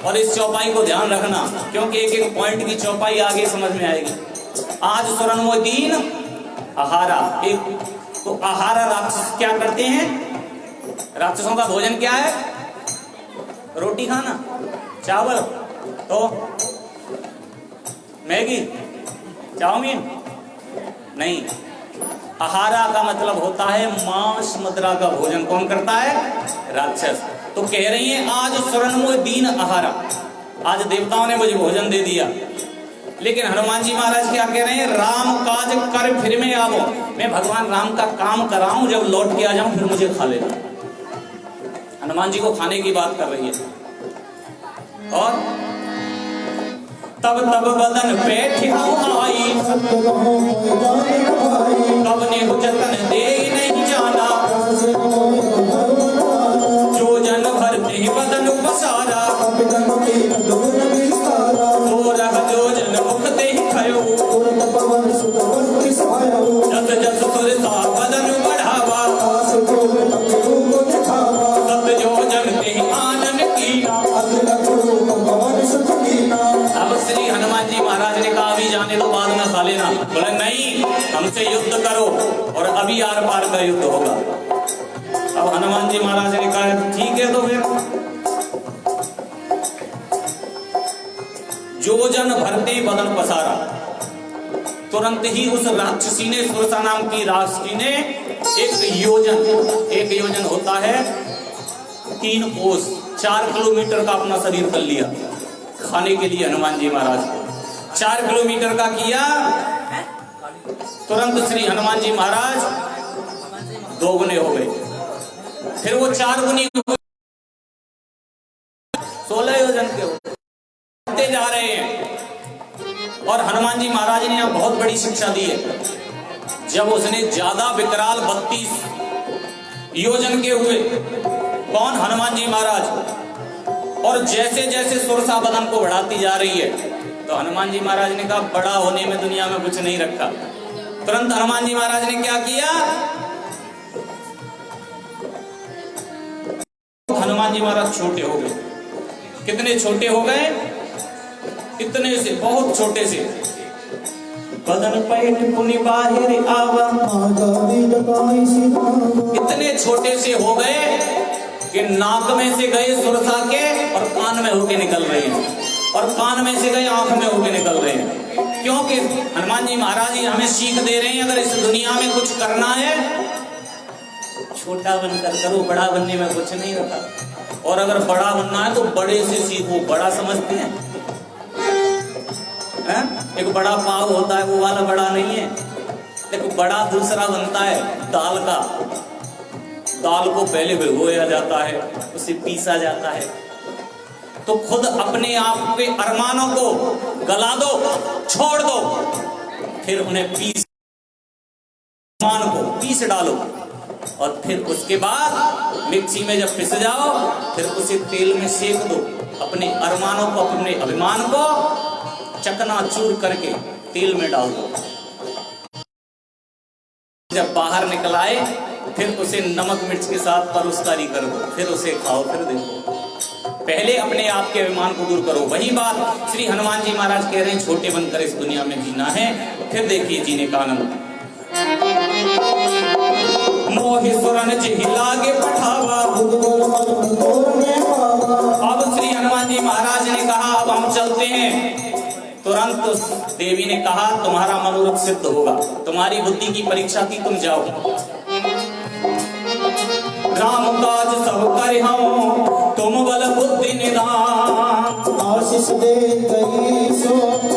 और इस चौपाई को ध्यान रखना क्योंकि एक एक पॉइंट की चौपाई आगे समझ में आएगी। आज सुरन मोहि दीन आहारा, एक तो आहारा राक्षस क्या करते हैं, राक्षसों का भोजन क्या है, रोटी खाना, चावल, तो मैगी, चाउमीन नहीं। आहारा का मतलब होता है मांस मदिरा का भोजन। कौन करता है, राक्षस। तो कह रही है आज सुरन मोहि दीन आहारा, आज देवताओं ने मुझे भोजन दे दिया। लेकिन हनुमान जी महाराज क्या कह रहे हैं, राम काज कर फिर में आवो, मैं भगवान राम का काम कराऊं, जब लौट के आ जाऊं फिर मुझे खा लेना। हनुमान जी को खाने की बात कर रही है। और तब तब बदन पे ठिहाई, तब ने जतन दे नहीं जाना, जो जन भरते बदन पसारा, तो रह जो जन मुख दे खयो, जस जस सुरसा बदन बढ़ावा, सत जो जन ते आनन कीना। अब श्री हनुमान जी महाराज ने कहा अभी जाने दो, बाद में खा लेना। बोले नहीं, हमसे युद्ध करो और अभी आर पार का युद्ध होगा। अब हनुमान जी महाराज ने कहा ठीक है। तो फिर जो जन भरते बदन पसारा, तुरंत ही उस राक्षसी ने, सुरसा नाम की राक्षसी ने एक योजन होता है 3 कोस, 4 किलोमीटर का अपना शरीर कर लिया खाने के लिए। हनुमान जी महाराज को 4 किलोमीटर का किया। तुरंत श्री हनुमान जी महाराज 2 गुने हो गए, फिर वो 4 गुने 16 योजन के होते जा रहे हैं। और हनुमान जी महाराज ने यहाँ बहुत बड़ी शिक्षा दी है। जब उसने ज्यादा विकराल 32 योजन के हुए, कौन, हनुमान जी महाराज, और जैसे जैसे सुरसा बदन को बढ़ाती जा रही है तो हनुमान जी महाराज ने कहा बड़ा होने में दुनिया में कुछ नहीं रखा। तुरंत हनुमान जी महाराज ने क्या किया, हनुमान जी महाराज छोटे हो गए। कितने छोटे हो गए, इतने से, बहुत छोटे से। बदन पैठ पुनि बाहिर आवा, इतने छोटे से हो गए कि नाक में से गए सुरसा के और कान में होके निकल रहे हैं, और कान में से गए आंख में होके निकल रहे हैं। क्योंकि हनुमान जी महाराज जी हमें सीख दे रहे हैं, अगर इस दुनिया में कुछ करना है छोटा बनकर करो, बड़ा बनने में कुछ नहीं होता। और अगर बड़ा बनना है तो बड़े से सीखो। बड़ा समझते हैं? एक बड़ा पाव होता है, वो वाला बड़ा नहीं है। देखो बड़ा दूसरा बनता है दाल का। दाल को पहले भिगोया जाता है, उसे पीसा जाता है। तो खुद अपने आप के अरमानों को गला दो, छोड़ दो, फिर उन्हें अरमान को पीस डालो, और फिर उसके बाद मिक्सी में जब पिस जाओ, फिर उसे तेल में सेक दो। अपने अरमानों को, अपने अभिमान को चकनाचूर करके तेल में डाल दो। जब बाहर निकल आए, फिर उसे नमक मिर्च के साथ परोसकारी कर दो, फिर उसे खाओ। फिर देखो, पहले अपने आप के अभिमान को दूर करो। वही बात श्री हनुमान जी महाराज कह रहे हैं, छोटे बनकर इस दुनिया में जीना है। फिर देखिए जीने का आनंद। मोहि सुरन जिहिला के पठावा। अब श्री हनुमान जी महाराज ने कहा अब हम चलते हैं। तुरंत देवी ने कहा तुम्हारा मनोरथ सिद्ध होगा, तुम्हारी बुद्धि की परीक्षा की, तुम जाओ। राम काज सब कर हम, तुम बल बुद्धि निधान। आशीष दे गई सो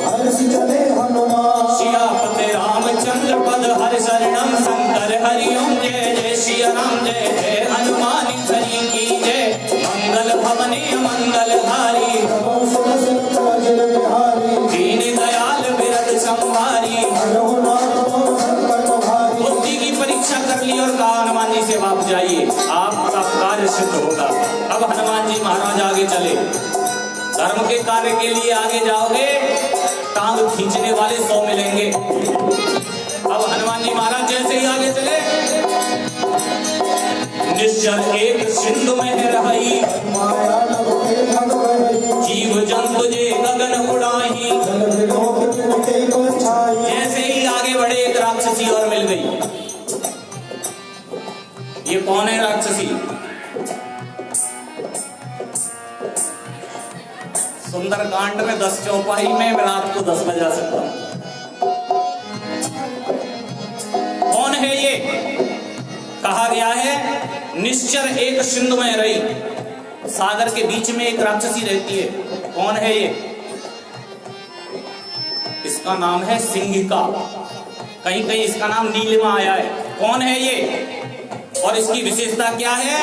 हर्ष चले हनुमान। सियापति रामचंद्र पद हर शरणम, शंकर हरिओम जय जय श्री राम जय जय हनुमान हरि की जय। मंगल भवने मंगल धारी, दीन दयाल बिरद संभारी। बुद्धि की परीक्षा कर ली और कहा हनुमान जी से आप जाइए, आपका कार्य सिद्ध होगा। अब हनुमान जी महाराज आगे चले। धर्म के कार्य के लिए आगे जाओगे, टांग खींचने वाले 100 मिलेंगे। अब हनुमान जी महाराज जैसे ही आगे चले, निश्चल एक सिंधु में रही, जीव जंतु जे गगन उड़ाही। जैसे ही आगे बढ़े, एक राक्षसी और मिल गई। ये कौन है राक्षसी? सुंदरकांड में 10 चौपाई में मैं आपको 10 बजा सकता हूं। कौन है ये? कहा गया है निश्चर एक सिंधु में रही, सागर के बीच में एक राक्षसी रहती है। कौन है ये? इसका नाम है सिंहिका, कहीं कहीं इसका नाम नीलिमा आया है। कौन है ये और इसकी विशेषता क्या है?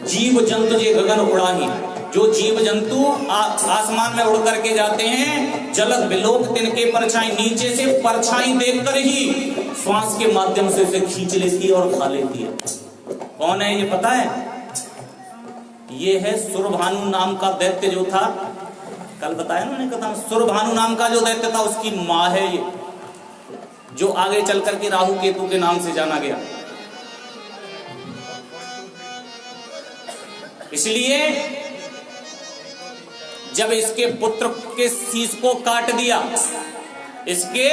जीव जंतु जे गगन उड़ाही, जो जीव जंतु आसमान में उड़ करके जाते हैं, जलद बिलोक तिनके परछाई, नीचे से परछाई देखकर ही श्वास के माध्यम से उसे खींच लेती है और खा लेती है। कौन है ये पता है? ये है सुरभानु नाम का दैत्य जो था, कल बताया ना मैंने कथा, सुरभानु नाम का जो दैत्य था उसकी मां है ये, जो आगे चल करके राहु केतु के नाम से जाना गया। इसलिए जब इसके पुत्र के शीश को काट दिया, इसके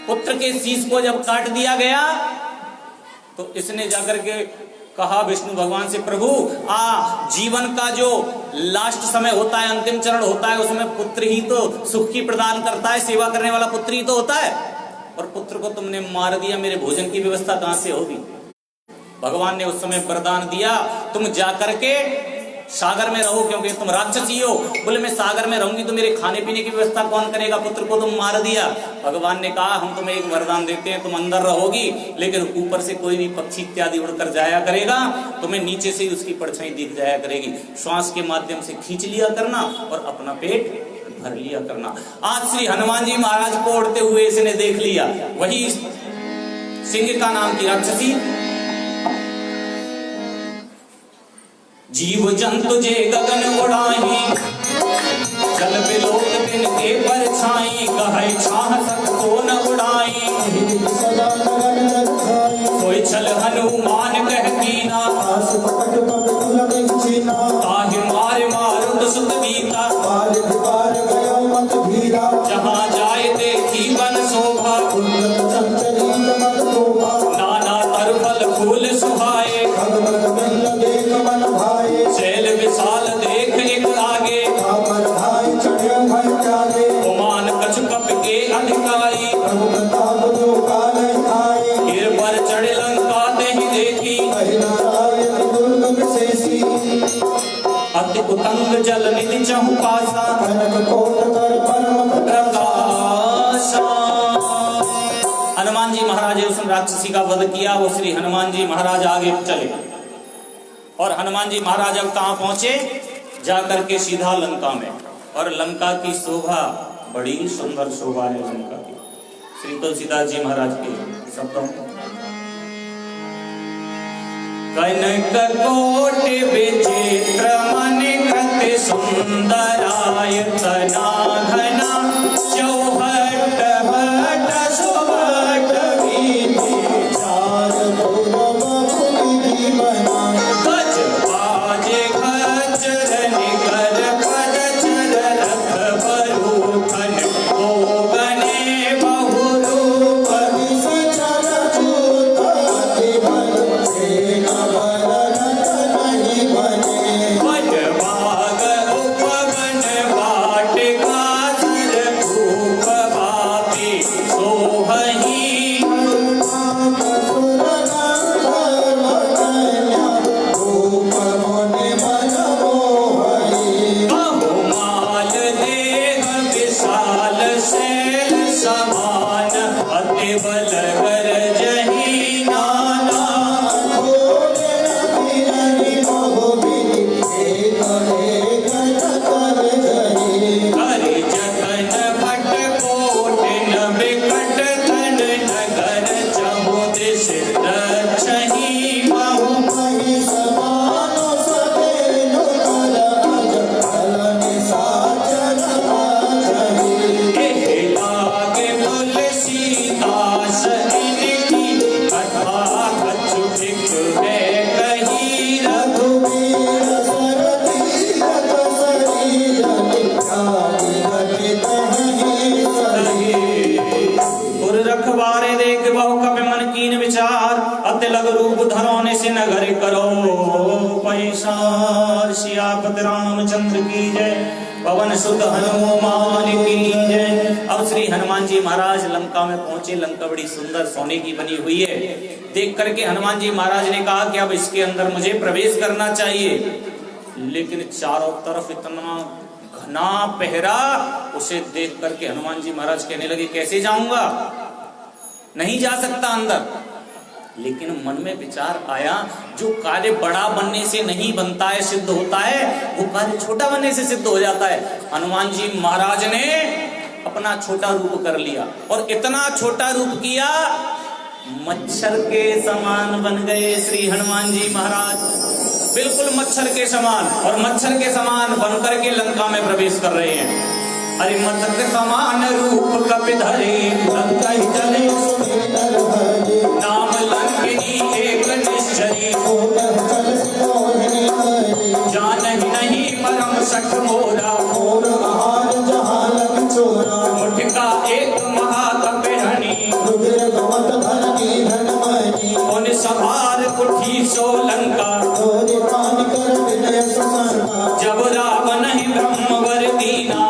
पुत्र के शीश को जब काट दिया गया, तो इसने जाकर के कहा विष्णु भगवान से, प्रभु जीवन का जो लास्ट समय होता है, अंतिम चरण होता है, उसमें पुत्र ही तो सुख की प्रदान करता है, सेवा करने वाला पुत्र ही तो होता है, और पुत्र को तुमने मार दिया, मेरे भोजन की व्यवस्था कहां से होगी? भगवान ने उस समय वरदान दिया, तुम जाकर के सागर में रहो, क्योंकि तुम राक्षसी हो। बोले मैं सागर में रहूंगी तो मेरे खाने पीने की व्यवस्था कौन करेगा? पुत्र को तुम मार दिया। भगवान ने कहा हम तुम्हें एक वरदान देते हैं, तुम अंदर रहोगी, लेकिन ऊपर से कोई भी पक्षी इत्यादि उड़कर जाया करेगा, तुम्हें नीचे से ही उसकी परछाई दिख जाया करेगी। श्वास के माध्यम से खींच लिया करना और अपना पेट भर लिया करना। आज श्री हनुमान जी महाराज को उड़ते हुए इसने देख लिया, वही सिंह का नाम की राक्षसी। जीव जंतु जे गगन उड़ाही, जल बिलोक तिनके परछाई, कहे छाह सकतो न उड़ाई। कोई छल हनुमान कह कीना, ताहि मार मारुत सुत बीता। जहाँ जाए देखी वन शोभा, नाना तरफल फूल सुहाए। शैल विशाल देख एक आगे, उमान कछु कप के अधिकारी। गिर पर नहीं देखी, कहि नारायण दुर्ग विशेषी, अति कुतंग जल निधि चहु पासा, कनक कोट कर परम प्रकाशा। हनुमान जी महाराज ने उस राक्षसी का वध किया। वो श्री हनुमान जी महाराज आगे चले और हनुमान जी महाराज अब कहाँ पहुंचे, जाकर के सीधा लंका में। और लंका की शोभा बड़ी सुंदर शोभा है लंका की। श्री तुलसीदास जी महाराज के शब्दों कनक कोट विचित्र मणिकृत सुंदरायतना घना चौहट भट सुभट वीति चार पूरब भूमि बना, गज बाज खच्चर निकर पद चर रख बरूखन गोगने बहुरूप कवि सचर चूत अति बल, सेना बल रख नहीं बने, वट बाग उपवन वाटिका धर धूप बाती सोहही बहुमाल देह विशाल शैल समान अति बलगर जही नाना हरि जगन भट कोट न बिकट धन नगर चहु दिश दक्षिणी बहु एह लागे तुलसीदास इनकी कथा कछुक है कही रघु पुर रखवारे देख बहु कपि मन कीन विचार अति लग रूप धरोने से नगर करो पैसार सियापत रामचंद्र की जय पवन सुत हनुमान की जय। अब श्री हनुमान जी महाराज लंका में पहुंचे। लंका बड़ी सुंदर सोने की बनी हुई है। देख करके हनुमान जी महाराज ने कहा कि अब इसके अंदर मुझे प्रवेश करना चाहिए, लेकिन चारों तरफ इतना घना पहरा। उसे देख करके हनुमान जी महाराज कहने लगे कैसे जाऊंगा, नहीं जा सकता अंदर। लेकिन मन में विचार आया जो कार्य बड़ा बनने से नहीं बनता है सिद्ध होता है, वो कार्य छोटा बनने से सिद्ध हो जाता है। हनुमान जी महाराज ने अपना छोटा रूप कर लिया और इतना छोटा रूप किया मच्छर के समान बन गए श्री हनुमान जी महाराज, बिल्कुल मच्छर के समान। और मच्छर के समान बनकर के लंका में प्रवेश कर रहे हैं। अरे मच्छर के समान रूप कपिधरे लंका ही चले, नाम लंकिनी एक निश्चरी, जान ही नहीं परम सख मोरा, मुठका एक महाकपिहनी, उन सवार कुठी सो लंका, जब रावण ही ब्रह्मवर दीना,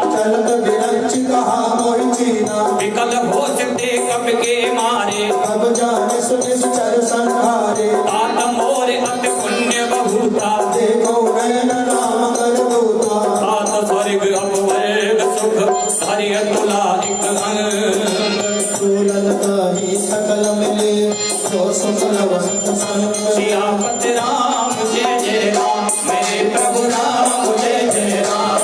विकल घोष दे कप के मारे, तात मोर अति पुण्य बहुता, तात स्वर्ग अपवर्ग सुख हरिय तुला एक अंग। सकल मिले जो सुखलवंत संग, सियापत राम जय जय राम, मेरे प्रभु राम जय जय राम।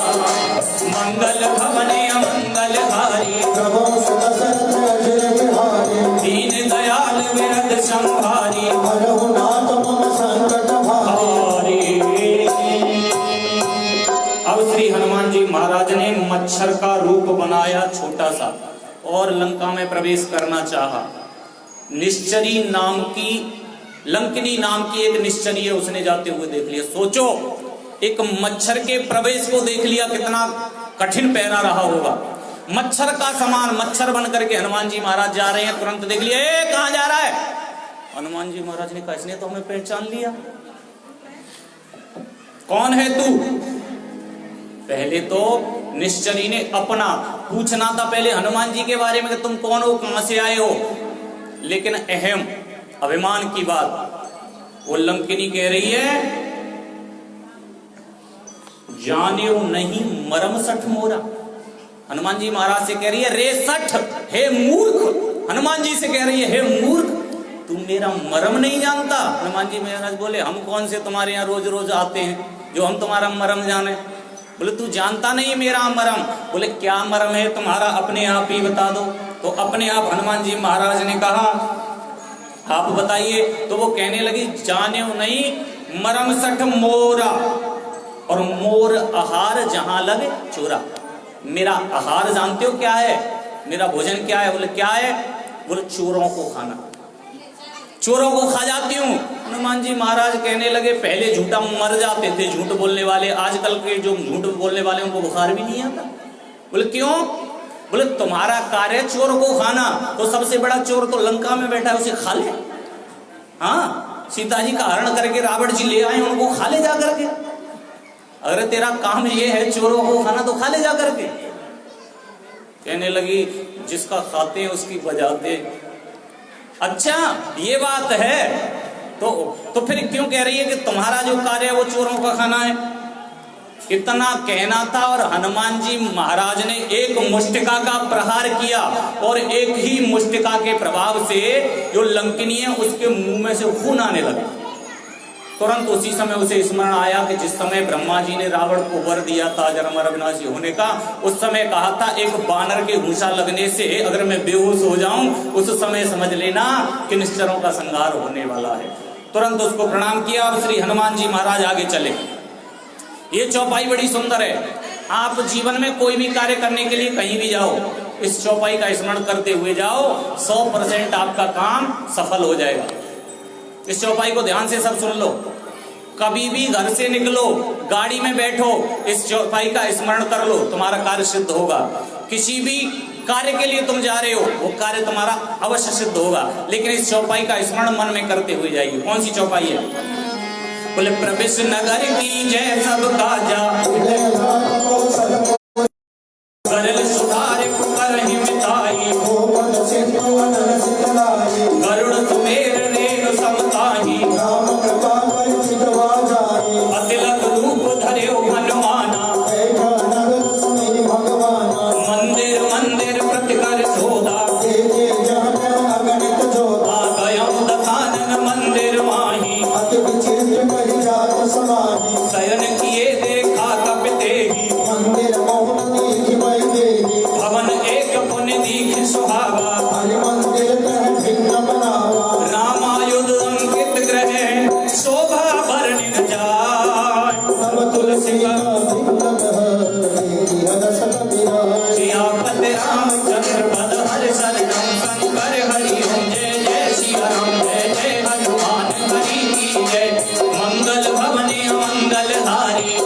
मंगल भवन अमंगल हारी, प्रभो सुदशरथ अजर बिहारी, दीन दयाल विरद संभारी, हरहु नाथ मम संकट भारी। अब श्री हनुमान जी महाराज ने मच्छर का रूप बनाया छोटा सा और लंका में प्रवेश करना चाहा। निश्चरी नाम की लंकिनी नाम की एक निश्चरी है, उसने जाते हुए देख लिया। सोचो एक मच्छर के प्रवेश को देख लिया, कितना कठिन पहरा रहा होगा। मच्छर का समान मच्छर बन करके हनुमान जी महाराज जा रहे हैं। तुरंत देख लिया, कहां जा रहा है। हनुमान जी महाराज ने कहा इसने तो हमें पहचान लिया, कौन है तू। पहले तो निश्चरी ने अपना पूछना था पहले हनुमान जी के बारे में कि तुम कौन हो, कहां से आए हो। लेकिन अहम अभिमान की बात वो लंकिनी कह रही है जाने नहीं मरम सठ मोरा। हनुमान जी महाराज से कह रही है रे सठ, हे मूर्ख। हनुमान जी से कह रही है हे मूर्ख, तू मेरा मरम नहीं जानता। हनुमान जी महाराज बोले हम कौन से तुम्हारे यहाँ रोज रोज आते हैं जो हम तुम्हारा मरम जाने। बोले तू जानता नहीं मेरा मरम। बोले क्या मरम है तुम्हारा, अपने आप ही बता दो। तो अपने आप हनुमान जी महाराज ने कहा आप बताइए। तो वो कहने लगी जाने नहीं मरम सठ मोरा, और मोर आहार जहां लगे चोरा। मेरा आहार जानते हो क्या है, मेरा भोजन क्या है? बोले क्या है? बोले चोरों को खाना, चोरों को खा जाती हूँ। हनुमान जी महाराज कहने लगे पहले झूठा मर जाते थे झूठ बोलने वाले, आजकल के जो झूठ बोलने वाले उनको बुखार भी नहीं आता। बोले क्यों? बोले तुम्हारा कार्य चोर को खाना, तो सबसे बड़ा चोर तो लंका में बैठा है, उसे खा ले। हाँ, सीता जी का हरण करके रावण जी ले आए, उनको खा ले जा करके। अगर तेरा काम ये है चोरों को खाना तो खा ले जा करके। कहने लगी जिसका खाते हैं उसकी बजाते। अच्छा ये बात है, तो फिर क्यों कह रही है कि तुम्हारा जो कार्य है वो चोरों का खाना है? इतना कहना था और हनुमान जी महाराज ने एक मुष्टिका का प्रहार किया, और एक ही मुष्टिका के प्रभाव से जो लंकिनी है उसके मुंह में से खून आने लगा। तुरंत उसी समय उसे स्मरण आया कि जिस समय ब्रह्मा जी ने रावण को वर दिया था जन्म अविनाशी होने का, उस समय कहा था एक बानर के घूसा लगने से अगर मैं बेहोश हो जाऊं उस समय समझ लेना कि निश्चरों का संहार होने वाला है। तुरंत उसको प्रणाम किया। अब श्री हनुमान जी महाराज आगे चले। ये चौपाई बड़ी सुंदर है। आप जीवन में कोई भी कार्य करने के लिए कहीं भी जाओ, इस चौपाई का स्मरण करते हुए जाओ, 100% आपका काम सफल हो जाएगा। इस चौपाई को ध्यान से सब सुन लो। कभी भी घर से निकलो, गाड़ी में बैठो, इस चौपाई का स्मरण कर लो, तुम्हारा कार्य सिद्ध होगा। किसी भी कार्य के लिए तुम जा रहे हो वो कार्य तुम्हारा अवश्य सिद्ध होगा, लेकिन इस चौपाई का स्मरण मन में करते हुए जाइए। कौन सी चौपाई है? बोले प्रवेश नगर की जय सब काजा, गरल सुधार पुकर हिमताई, गरुड़ सुमेर रेणु समताही, अतिलक रूप धरे हनुमाना, मंदिर मंदिर प्रतिकर शोधा, गयम दखानन मंदिर माही, शयन किए देखा कपिते ही, भवन एक पुण्य दीख सुहावा, रामायुध अंकित ग्रह शोभा वर्णिन जाय, तुलसी सियापत रामचंद्र पद हर शरणम, शंकर हरि ओम जय जय सिया राम, जय जय हनुमान हरि की जय, मंगल भवने मंगल हारी।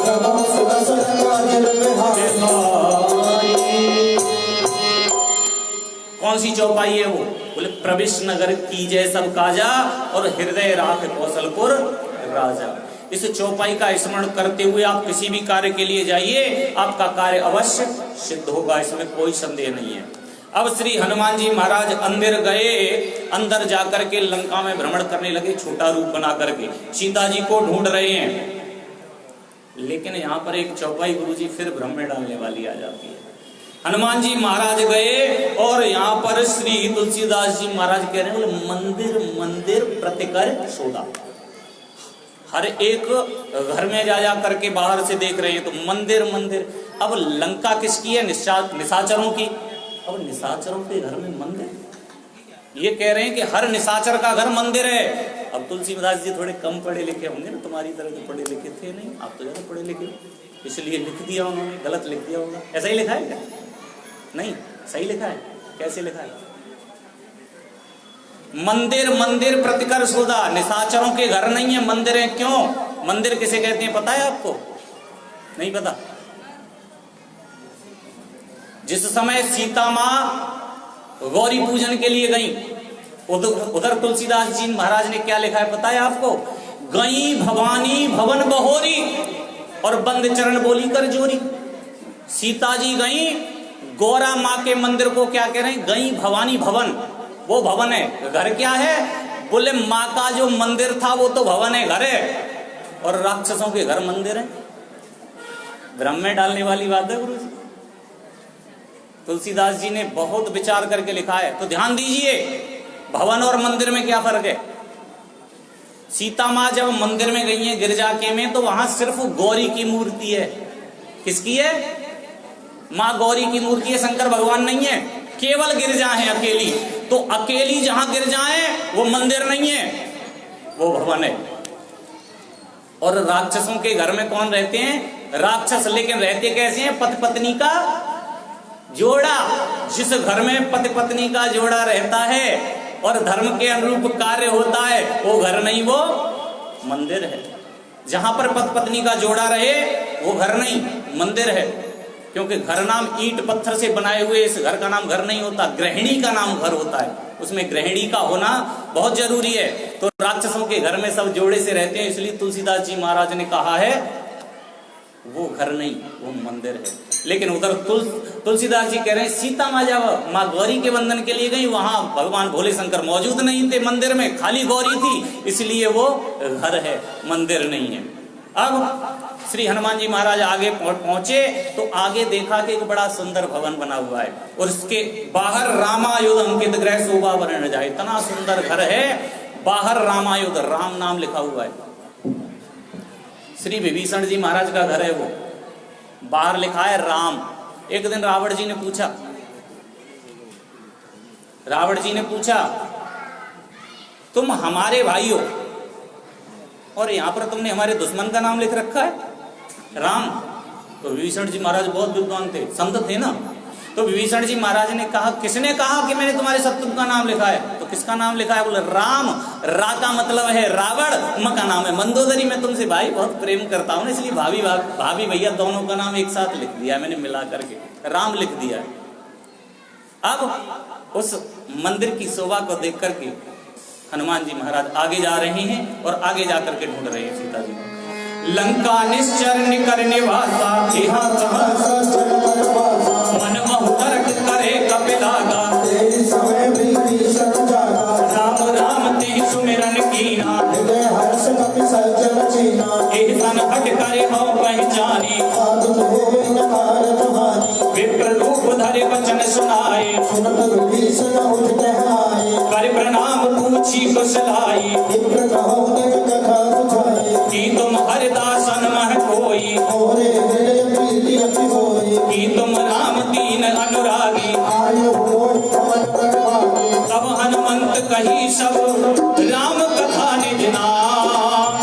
कौन सी चौपाई है वो? बोले प्रविश नगर की जय सब काजा, और हृदय राख कौशलपुर राजा। इस चौपाई का स्मरण करते हुए आप किसी भी कार्य के लिए जाइए, आपका कार्य अवश्य सिद्ध होगा, इसमें कोई संदेह नहीं है। अब श्री हनुमान जी महाराज अंदर गए, अंदर जाकर के लंका में भ्रमण करने लगे, छोटा रूप बना करके सीता जी को ढूंढ रहे हैं। लेकिन यहाँ पर एक चौपाई गुरुजी फिर भ्रम में डालने वाली आ जाती है। हनुमान जी महाराज गए और यहाँ पर श्री तुलसीदास जी महाराज कह रहे हैं मंदिर मंदिर प्रतिकर शोधा। हर एक घर में जा करके बाहर से देख रहे हैं तो मंदिर मंदिर। अब लंका किसकी है? निशाचरों की। अब निशाचरों के घर में मंदिर, ये कह रहे हैं कि हर निशाचर का घर मंदिर है। अब तुलसीदास जी थोड़े कम पढ़े लिखे होंगे ना, तुम्हारी तरह तो पढ़े लिखे थे नहीं, आप तो ज्यादा पढ़े लिखे, इसलिए लिख दिया उन्होंने, गलत लिख दिया होगा। ऐसा ही लिखा है क्या? नहीं, सही लिखा है। कैसे लिखा है? मंदिर मंदिर प्रतिकर शोधा। निशाचरों के घर नहीं है, मंदिर है। क्यों? मंदिर किसे कहते हैं पता है आपको? नहीं पता? जिस समय सीता मां गौरी पूजन के लिए गई, उधर तुलसीदास जी महाराज ने क्या लिखा है पता है आपको? गई भवानी भवन बहोरी और बंद चरण बोली कर जोरी। सीता जी गई गौरा माँ के मंदिर को क्या कह रहे हैं? गई भवानी भवन, वो भवन है। घर क्या है? बोले माँ का जो मंदिर था वो तो भवन है, घर है, और राक्षसों के घर मंदिर है। भ्रम में डालने वाली बात है गुरु जी। तुलसीदास जी ने बहुत विचार करके लिखा है, तो ध्यान दीजिए भवन और मंदिर में क्या फर्क है। सीता माँ जब मंदिर में गई है गिरजा के में, तो वहां सिर्फ गौरी की मूर्ति है। किसकी है? माँ गौरी की मूर्ति है, शंकर भगवान नहीं है। केवल गिरजा है अकेली, तो अकेली जहां गिरजा है वो मंदिर नहीं है, वो भवन है। और राक्षसों के घर में कौन रहते हैं? राक्षस। लेकिन रहते कैसे हैं? पति पत्नी का जोड़ा। जिस घर में पति पत्नी का जोड़ा रहता है और धर्म के अनुरूप कार्य होता है, वो घर नहीं, वो मंदिर है। जहां पर पति पत्नी का जोड़ा रहे वो घर नहीं, मंदिर है। क्योंकि घर नाम ईंट पत्थर से बनाए हुए इस घर का नाम घर नहीं होता, गृहिणी का नाम घर होता है। उसमें गृहिणी का होना बहुत जरूरी है। तो राक्षसों के घर में सब जोड़े से रहते हैं, इसलिए तुलसीदास जी महाराज ने कहा है वो घर नहीं, वो मंदिर है। लेकिन उधर तुलसीदास जी कह रहे हैं सीता माँ जब माँ गौरी के वंदन के लिए गई, वहां भगवान भोले शंकर मौजूद नहीं थे मंदिर में, खाली गौरी थी, इसलिए वो घर है, मंदिर नहीं है। अब श्री हनुमान जी महाराज आगे पहुंचे तो आगे देखा कि एक बड़ा सुंदर भवन बना हुआ है और उसके बाहर रामायुध अंकित गृह शोभा वर्ण जाए। इतना सुंदर घर है, बाहर रामायुध, राम नाम लिखा हुआ है। श्री विभीषण जी महाराज का घर है वो, बाहर लिखा है राम। एक दिन रावण जी ने पूछा तुम हमारे भाई हो और यहां पर तुमने हमारे दुश्मन का नाम लिख रखा है राम। तो विभीषण जी महाराज बहुत विद्वान थे, संत थे ना। तो विभीषण जी महाराज ने कहा किसने कहा कि मैंने तुम्हारे शत्रु का नाम लिखा है? तो किसका नाम लिखा है? बोले राम। रा का मतलब है रावण, म का नाम है मंदोदरी। मैं तुमसे भाई बहुत प्रेम करता हूं, इसलिए भाभी भैया दोनों का नाम एक साथ लिख दिया मैंने, मिला करके राम लिख दिया है। अब उस मंदिर की शोभा को देख करके हनुमान जी महाराज आगे जा रहे हैं और आगे जाकर के ढूंढ रहे हैं सीता जी। लंका निश्चर निकर निवासा, मन महु तर्क करे कपिलागा, राम राम ते सुमिरन कीना, एहसन हट करे हो पहचानी, विप्र रूप धरे वचन सुनाए, कर प्रणाम पूछी कुशलाई, कि तुम हरदासन मह कोई, कि तुम राम दीन अनुरागी। तब हनुमंत कही सब राम कथा निज नाम,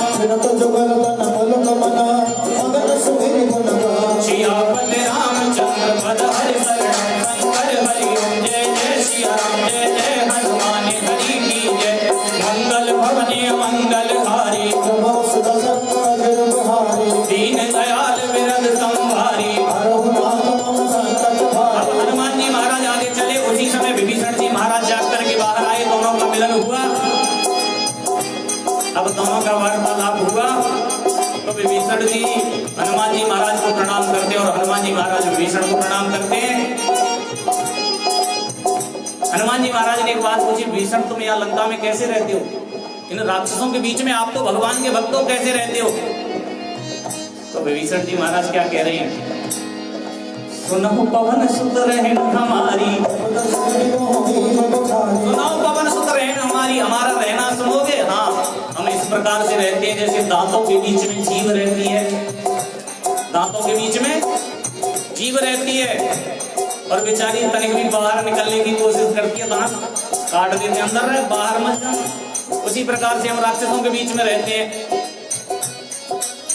सियापत रामचंद्र पद हरि शरण, शंकर हरि ओम। जय जय सिया राम, जय जय हनुमान हरि की जय। मंगल भवने मंगल हारी, दीन दयाल विरद संभारी। अब हनुमान जी महाराज आगे चले, उसी समय विभीषण जी महाराज जाकर के बाहर आए, दोनों का मिलन हुआ। अब दोनों का वार्तालाप हुआ तो विभीषण जी हनुमान जी महाराज को प्रणाम करते और हनुमान जी महाराज विभीषण को प्रणाम करते हैं। हनुमान जी महाराज ने एक बात पूछी, विभीषण तुम यहाँ लंका में कैसे रहते हो? इन राक्षसों के बीच में आप तो भगवान के भक्त हो, कैसे रहते हो? तो विभीषण जी महाराज क्या कह रहे हैं? सुनो पवन सुत रहन हमारी, सुनो पवन सुत रहन हमारी, हमारा रहना सुनोगे? हाँ, हम इस प्रकार से रहते हैं जैसे दांतों के बीच में जीव रहती है, दांतों के बीच में जीव रहती है और बेचारी तनिक भी बाहर निकलने की कोशिश करती है, दांत काट देते अंदर रहे, बाहर मत जाओ। उसी प्रकार से हम राक्षसों के बीच में रहते हैं।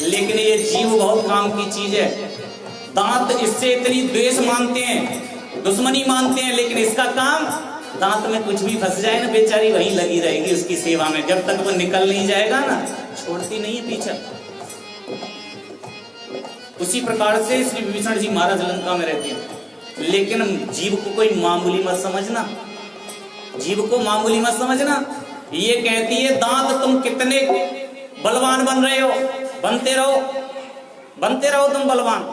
लेकिन ये जीव बहुत काम की चीज है। दांत इससे इतनी द्वेष मानते हैं, दुश्मनी मानते हैं, लेकिन इसका काम दांत में कुछ भी फंस जाए ना, बेचारी वहीं लगी रहेगी उसकी सेवा में, जब तक वो निकल नहीं जाएगा ना, छोड़ती नहीं है पीछा। उसी प्रकार से श्री विभीषण जी महाराज लंका में रहते हैं। लेकिन जीव को कोई मामूली मत समझना, जीव को मामूली मत समझना। ये कहती है दांत तुम कितने बलवान बन रहे हो, बनते रहो तुम बलवान।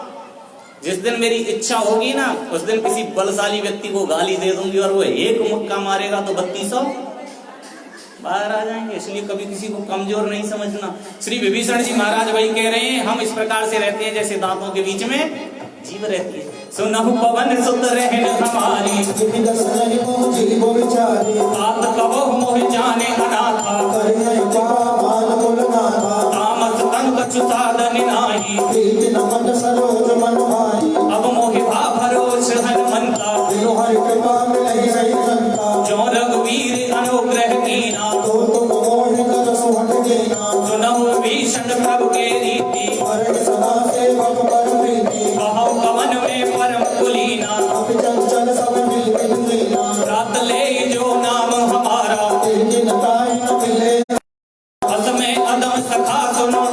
जिस दिन मेरी इच्छा होगी ना, उस दिन किसी बलशाली व्यक्ति को गाली दे दूंगी और वो एक मुक्का मारेगा तो 3200 बाहर आ जाएंगे। इसलिए कभी किसी को कमजोर नहीं समझना। श्री विभीषण जी महाराज वही कह रहे हैं, हम इस प्रकार से रहते हैं जैसे दांतों के बीच में जीव रहती है। सुनहु पवन सुत रहन हमारी, बात कबहु मोहि जाने अनाथा, तामस तन कछु साधन नाही, अब मोहि भा भरोस हनुमंता, जो रघुवीर अनुग्रह कीना, सुनहु विभीषण प्रभु के रीति, कहु कवन में परम कुलीना, रात ले जो नाम हमारा, अस में अदम सखा सुनो,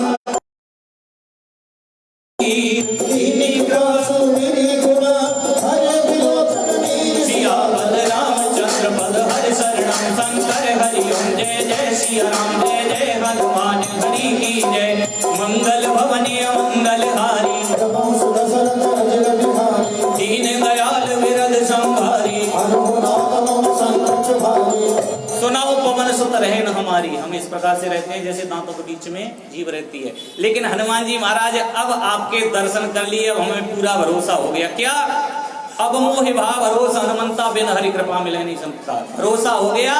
सियापद रामचंद्र पद हरि शरणम, शंकर हरि ओम। जय जय सिया राम, जय जय हनुमान हरि की जय। मंगल भवनीय मंगल हारी, दीन दयाल विरद संभारी, सुनाओ पवन सुत रहन हमारी। हम इस प्रकार से रहते हैं जैसे दांतों के बीच में जीव रहती है। लेकिन हनुमान जी महाराज अब आपके दर्शन कर लिए, अब हमें पूरा भरोसा हो गया। क्या? अब मोहि भा भरोसा हनुमंता, बिन हरि कृपा मिले नहीं संता। भरोसा हो गया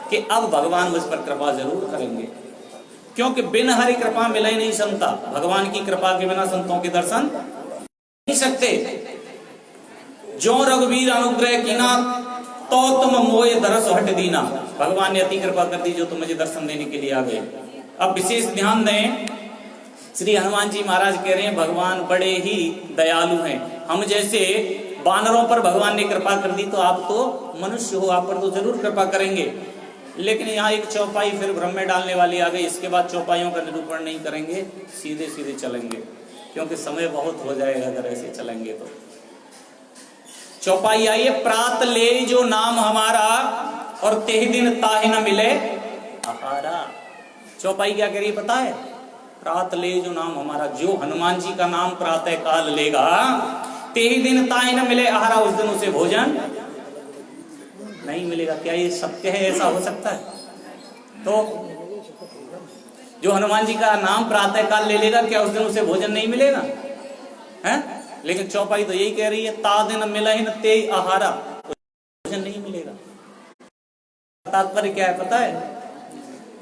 कि अब भगवान मुझ पर कृपा जरूर करेंगे, क्योंकि बिन हरि कृपा मिले नहीं संता। भगवान की कृपा के बिना संतों के दर्शन नहीं सकते। जो रघुवीर अनुग्रह कीना, तो तुम मोए दरस हट दीना। भगवान ने अति कृपा कर दी जो तुम मुझे दर्शन देने के लिए आ गए। अब विशेष ध्यान दें, श्री हनुमान जी महाराज कह रहे हैं भगवान बड़े ही दयालु हैं। हम जैसे बानरों पर भगवान ने कृपा कर दी, तो आप तो मनुष्य हो, आप पर तो जरूर कृपा करेंगे। लेकिन यहाँ एक चौपाई फिर भ्रम में डालने वाली आ गई। इसके बाद चौपाइयों का निरूपण नहीं करेंगे, सीधे सीधे चलेंगे, क्योंकि समय बहुत हो जाएगा अगर ऐसे चलेंगे तो। चौपाई आई है, प्रात ले जो नाम हमारा, और तेह दिन ताहि न मिले आहारा। चौपाई क्या कह रही है पता है? प्रात ले जो नाम हमारा, जो हनुमान जी का नाम प्रातः काल लेगा, तेह दिन ताहि न मिले आहारा, उस दिन उसे भोजन नहीं मिलेगा। क्या ये सत्य है? ऐसा हो सकता है? तो जो हनुमान जी का नाम प्रातः काल ले लेगा, क्या उस दिन उसे भोजन नहीं मिलेगा? है? लेकिन चौपाई तो यही कह रही है, ता दिन मिलहिन ते आहारा, भोजन नहीं मिलेगा। तात्पर्य क्या है पता है?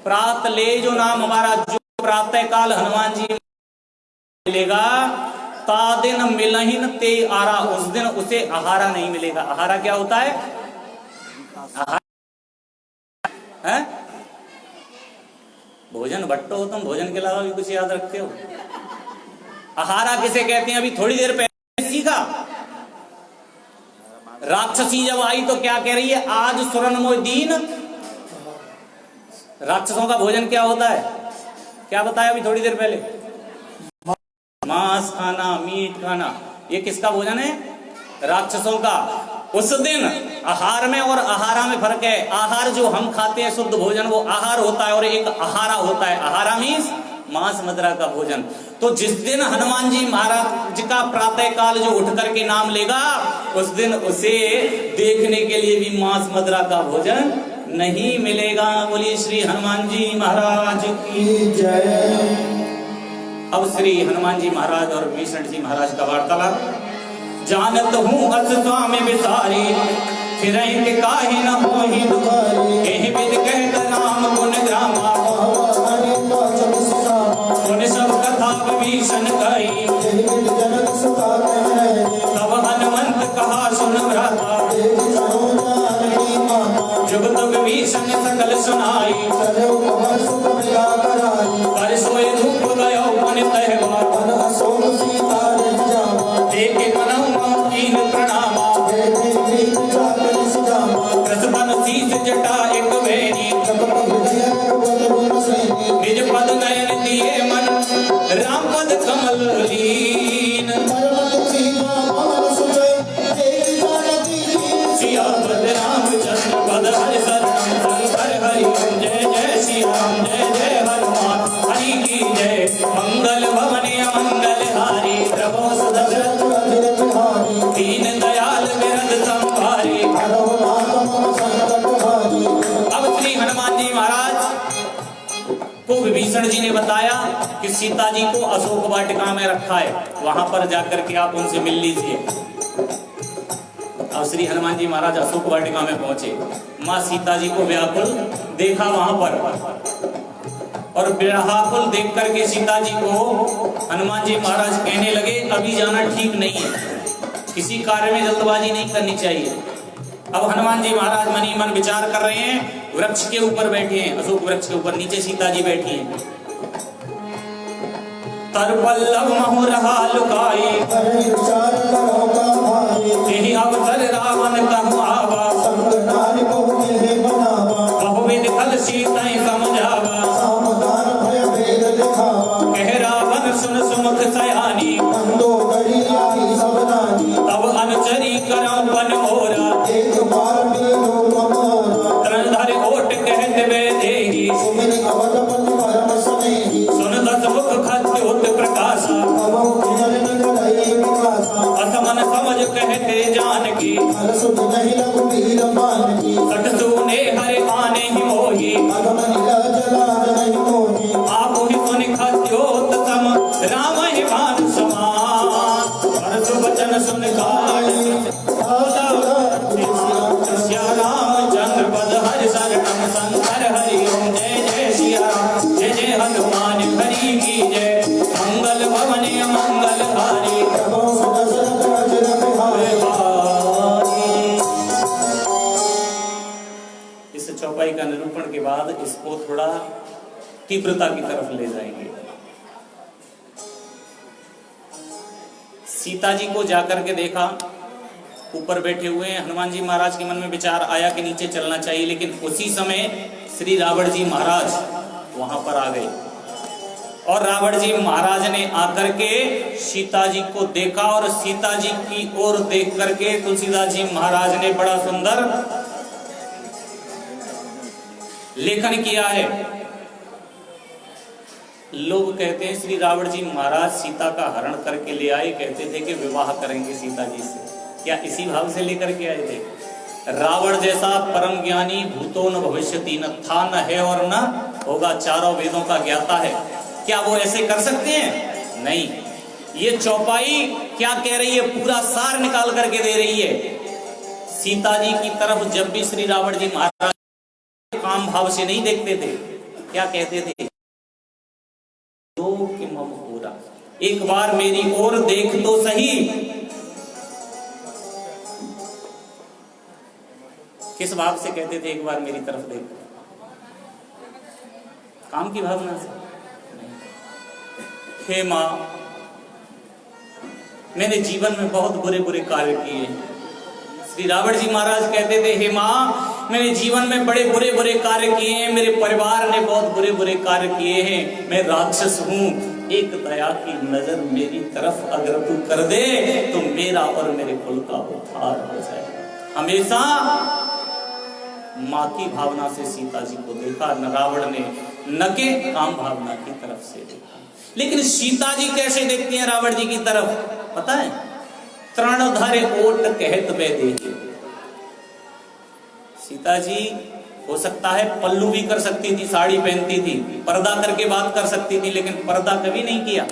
प्रात ले जो नाम हमारा, जो प्रातः काल हनुमान जी मिलेगा, ता दिन मिलहिन ते आरा, उस दिन उसे आहारा नहीं मिलेगा। आहारा क्या होता है? है? भोजन भट्टो हो तुम, भोजन के अलावा भी कुछ याद रखते हो? आहारा किसे कहते हैं? अभी थोड़ी देर पहले सीखा। राक्षसी जब आई तो क्या कह रही है? आज सुरन मोय दीन। राक्षसों का भोजन क्या होता है? क्या बताया अभी थोड़ी देर पहले? मांस खाना, मीट खाना। ये किसका भोजन है? राक्षसों का। उस दिन आहार में और आहारा में फर्क है। आहार जो हम खाते हैं शुद्ध भोजन, वो आहार होता है, और एक आहारा होता है। आहारा मीन्स मांस मदिरा का भोजन। तो जिस दिन हनुमान जी महाराज जी का प्रातः काल जो उठ करके नाम लेगा, उस दिन उसे देखने के लिए भी मांस मदिरा का भोजन नहीं मिलेगा। बोलिए श्री हनुमान जी महाराज की जय। अब श्री हनुमान जी महाराज और विभीषण जी महाराज का वार्तालाप। जानत हूँ अस स्वामी बिसारी, फिरहि के काहि न होहि दुआरी, एहि विधि कहत नाम गुण ग्रामा, सुन सब कथा विभीषण कही, तब हनुमंत कहा सुन भ्राता, जुगत विभीषण सकल सुनाई, कर सोए रूप गयो मन तहवा, देखे मनहु कीन प्रणामा, कृष्ण शीस जटा एक वेणी, निज पद नयन दिए मन, राम पद कमल लीन, सियापद रामचंद्र पद हरि शरणम, शंकर हरि ओम। जय जय श्री राम, जय जय हनुमान हरि की जय। मंगल भवनीय मंगल हारी, प्रभु सुदशरथ दीन दयाल विरद संभारी। अब श्री हनुमान जी महाराज विभीषण जी ने बताया कि सीता जी को अशोक वाटिका में रखा है, वहां पर जाकर के आप उनसे मिल लीजिए। अब श्री हनुमान जी महाराज अशोक वाटिका में पहुंचे, माँ सीता जी को व्याकुल देखा वहां पर, और व्याकुल देख करके सीता जी को हनुमान जी महाराज कहने लगे अभी जाना ठीक नहीं है, किसी कार्य में जल्दबाजी नहीं करनी चाहिए। अब हनुमान जी महाराज मनी मन विचार कर रहे हैं, वृक्ष के ऊपर बैठे हैं, अशोक वृक्ष के ऊपर, नीचे सीता जी बैठी हैं। तरपल्लव महु रहा लुकाई, यही अवसर रावण कहु आवा, बहुविध खल सीताएं समझावा, कह रावण सुन सुमुख सयानी, तब अनुचरी करम बन मोरा, तृणधर ओट कहत वे देहि, सुन दस मुख खद्योत प्रकाशा, असमन समझ कहते जानकी, सठ सुने हरे आने ही मोही, आप ही सुन खद्योत सम राम ही भान समान, परसु वचन सुन काल सिया रामचंद्र पद हरि शरणम शंकर हरि ओम, जय जय सिया राम, जय जय हनुमान हरि की जय, मंगल भवन मंगल हारी। इस चौपाई का निरूपण के बाद इसको थोड़ा तीव्रता की तरफ ले जाएंगे। सीता जी को जाकर के देखा, ऊपर बैठे हुए हैं, हनुमान जी महाराज के मन में विचार आया कि नीचे चलना चाहिए, लेकिन उसी समय श्री रावण जी महाराज वहां पर आ गए, और रावण जी महाराज ने आकर के सीता जी को देखा, और सीता जी की ओर देख करके तुलसीदास जी महाराज ने बड़ा सुंदर लेखन किया है। लोग कहते हैं श्री रावण जी महाराज सीता का हरण करके ले आए, कहते थे कि विवाह करेंगे सीता जी से, क्या इसी भाव से लेकर के आए थे? रावण जैसा परम ज्ञानी भूतो न भविष्यति, न था न है और न होगा, चारों वेदों का ज्ञाता है, क्या वो ऐसे कर सकते हैं? नहीं। ये चौपाई क्या कह रही है, पूरा सार निकाल करके दे रही है। सीता जी की तरफ जब भी श्री रावण जी महाराज काम भाव से नहीं देखते थे, क्या कहते थे? दो कि मम पूरा, एक बार मेरी ओर देख तो सही। किस भाव से कहते थे एक बार मेरी तरफ देख? काम की भावना से? हे मां, मैंने जीवन में बहुत बुरे बुरे कार्य किए। श्री रावण जी महाराज कहते थे, हे मां, मैंने जीवन में बड़े बुरे बुरे कार्य किए हैं, मेरे परिवार ने बहुत बुरे बुरे कार्य किए हैं, मैं राक्षस हूं, एक दया की नजर मेरी तरफ अगर तू कर दे तो मेरा और मेरे कुल का उद्धार हो जाएगा। हमेशा मां की भावना से सीता जी को देखा, न रावण ने न के काम भावना की तरफ से देखा। लेकिन सीता जी कैसे देखती हैं रावण जी की तरफ पता है? तृणधर ओट कहत वे देहि। सीता जी हो सकता है पल्लू भी कर सकती थी, साड़ी पहनती थी, पर्दा करके बात कर सकती थी, लेकिन पर्दा कभी नहीं किया।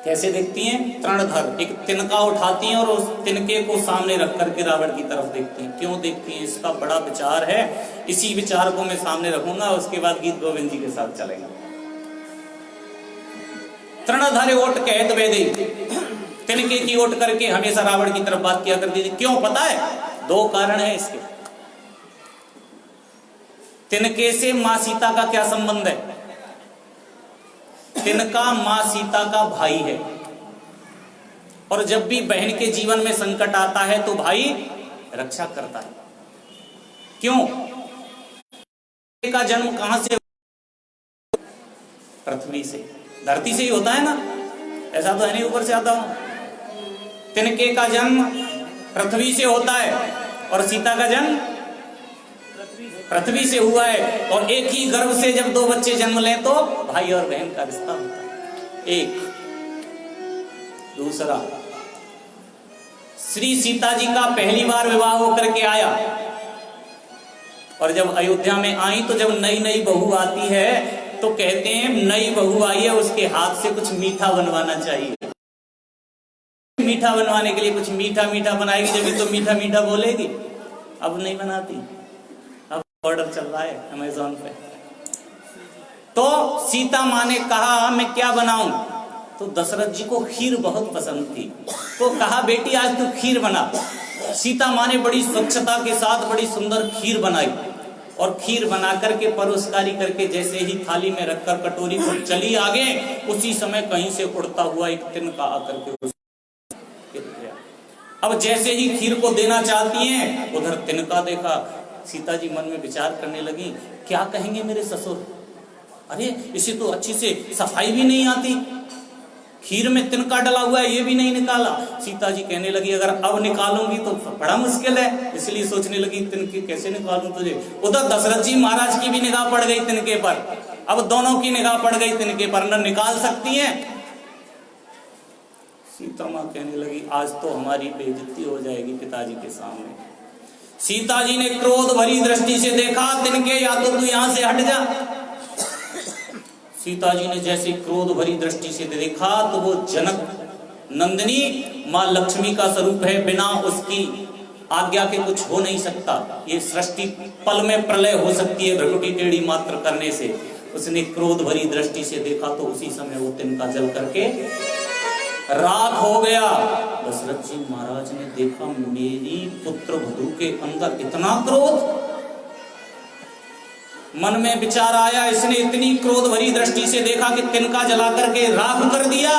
कैसे देखती हैं? तृणधर, एक तिनका उठाती हैं और उस तिनके को सामने रख करके रावण की तरफ देखती हैं। क्यों देखती हैं? इसका बड़ा विचार है, इसी विचार को मैं सामने रखूंगा, उसके बाद गीत गोविंद जी के साथ चलेंगे। तृणधर ओट कहत वे देहि, तिनके की ओट करके हमेशा रावण की तरफ बात किया करती थी। क्यों पता है? दो कारण है इसके। तिनके से मां सीता का क्या संबंध है? तिनका मां सीता का भाई है, और जब भी बहन के जीवन में संकट आता है तो भाई रक्षा करता है। क्यों? का जन्म कहां से? पृथ्वी से, धरती से ही होता है ना, ऐसा तो है नहीं ऊपर से आता हो। तिनके का जन्म पृथ्वी से होता है और सीता का जन्म पृथ्वी से हुआ है, और एक ही गर्भ से जब दो बच्चे जन्म लें तो भाई और बहन का रिश्ता होता है। एक दूसरा, श्री सीता जी का पहली बार विवाह होकर के आया और जब अयोध्या में आई तो जब नई नई बहू आती है तो कहते हैं नई बहू आई है, उसके हाथ से कुछ मीठा बनवाना चाहिए। मीठा बनवाने के लिए कुछ मीठा मीठा बनाएगी, जब तो मीठा मीठा बोलेगी। अब नहीं बनाती, अब ऑर्डर चल रहा है अमेज़न पे। तो सीता माँ ने कहा मैं क्या बनाऊं, तो दशरथ जी को खीर बहुत पसंद थी, तो कहा बेटी आज तू खीर बना। सीता माँ ने बड़ी स्वच्छता के साथ बड़ी सुंदर खीर बनाई और खीर बना करके परोसकारी करके जैसे ही थाली में रखकर कटोरी को चली आगे, उसी समय कहीं से उड़ता हुआ एक तिनका आकर के अब जैसे ही खीर को देना चाहती हैं, उधर तिनका देखा। सीता जी मन में विचार करने लगी, क्या कहेंगे मेरे ससुर, अरे इसे तो अच्छी से सफाई भी नहीं आती, खीर में तिनका डला हुआ है ये भी नहीं निकाला। सीता जी कहने लगी अगर अब निकालूंगी तो बड़ा मुश्किल है, इसलिए सोचने लगी तिनके कैसे निकालूं तुझे। उधर दशरथ जी महाराज की भी निगाह पड़ गई तिनके पर, अब दोनों की निगाह पड़ गई तिनके पर, न निकाल सकती हैं। सीता माँ कहने लगी आज तो हमारी बेइज्जती हो जाएगी पिताजी के सामने। सीता जी ने क्रोध भरी दृष्टि से देखा, तिनके या तो तू यहां से हट जा। सीता जी ने जैसे क्रोध भरी दृष्टि से देखा तो वो जनक नंदिनी माँ लक्ष्मी का स्वरूप है, बिना उसकी आज्ञा के कुछ हो नहीं सकता। ये सृष्टि पल में प्रलय हो सकती है भ्रकुटी टेढ़ी मात्र करने से। उसने क्रोध भरी दृष्टि से देखा तो उसी समय वो तिनका जल करके राख हो गया। दशरथ जी महाराज ने देखा मेरी पुत्र वधू के अंदर इतना क्रोध, मन में विचार आया, इसने इतनी क्रोध भरी दृष्टि से देखा कि तिनका जला करके राख कर दिया।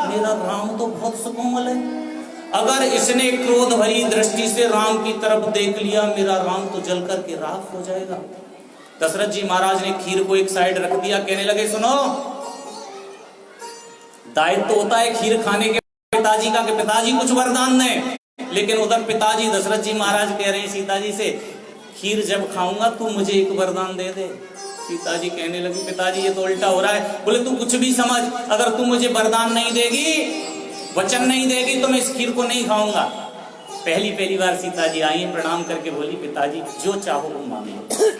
मेरा राम तो बहुत सुकोमल है, अगर इसने क्रोध भरी दृष्टि से राम की तरफ देख लिया, मेरा राम तो जल करके राख हो जाएगा। दशरथ जी महाराज ने खीर को एक साइड रख दिया, कहने लगे सुनो, दायित्व तो होता है खीर खाने के पिताजी का कि पिताजी कुछ वरदान दें, लेकिन उधर पिताजी दशरथ जी महाराज कह रहे हैं सीता जी से खीर जब खाऊंगा तू मुझे एक वरदान दे दे। सीता जी कहने लगी पिताजी ये तो उल्टा हो रहा है। बोले तू कुछ भी समझ, अगर तू मुझे वरदान नहीं देगी, वचन नहीं देगी तो मैं इस खीर को नहीं खाऊंगा। पहली बार सीता जी आई, प्रणाम करके बोली पिताजी जो चाहो वो मांग लो।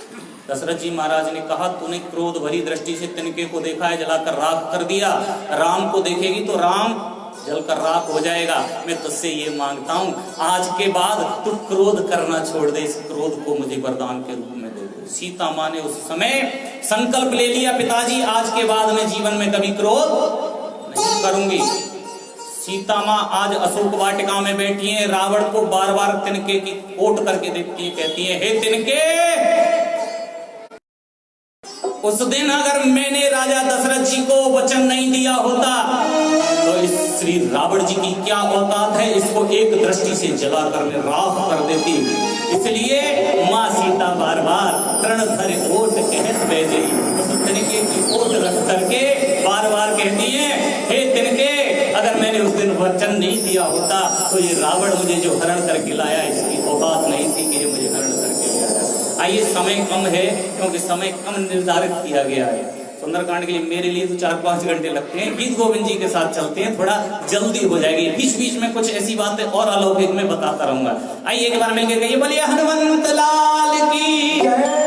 दशरथ जी महाराज ने कहा तूने क्रोध भरी दृष्टि से तिनके को देखा है, जलाकर राख कर दिया, राम को देखेगी तो राम जलकर राख हो जाएगा। मैं तुझसे ये मांगता हूँ आज के बाद तू क्रोध करना छोड़ दे, इस क्रोध को मुझे वरदान के रूप में दे दे। सीता माँ ने उस समय संकल्प ले लिया पिताजी आज के बाद मैं जीवन में कभी क्रोध नहीं करूंगी। सीता माँ आज अशोक वाटिका में बैठी हैं, रावण को बार बार तिनके की ओट करके देखती है, कहती है हे तिनके, उस दिन अगर मैंने राजा दशरथ जी को वचन नहीं दिया होता तो इस श्री रावण जी की क्या औकात है, इसको एक दृष्टि से जलाकर मैं राख कर देती। इसलिए माँ सीता बार बार तृण धर ओट कहत बैजे, उस तिनके की ओट रख करके बार बार कहती है हे तिनके, अगर मैंने उस दिन वचन नहीं दिया होता तो ये रावण मुझे जो हरण करके लाया इसकी औकात नहीं थी कि ये मुझे हरण करके ले आया। आइए समय कम है क्योंकि समय कम निर्धारित किया गया है। सुंदरकांड के लिए मेरे लिए तो 4-5 घंटे लगते हैं, गीत गोविंद जी के साथ चलते हैं, थोड़ा जल्दी हो जाएगी। बीच बीच में कुछ ऐसी बातें और अलौकिक में बताता रहूंगा। आइए एक बार मिलकर कहिए बोलिए हनुमंत लाल की।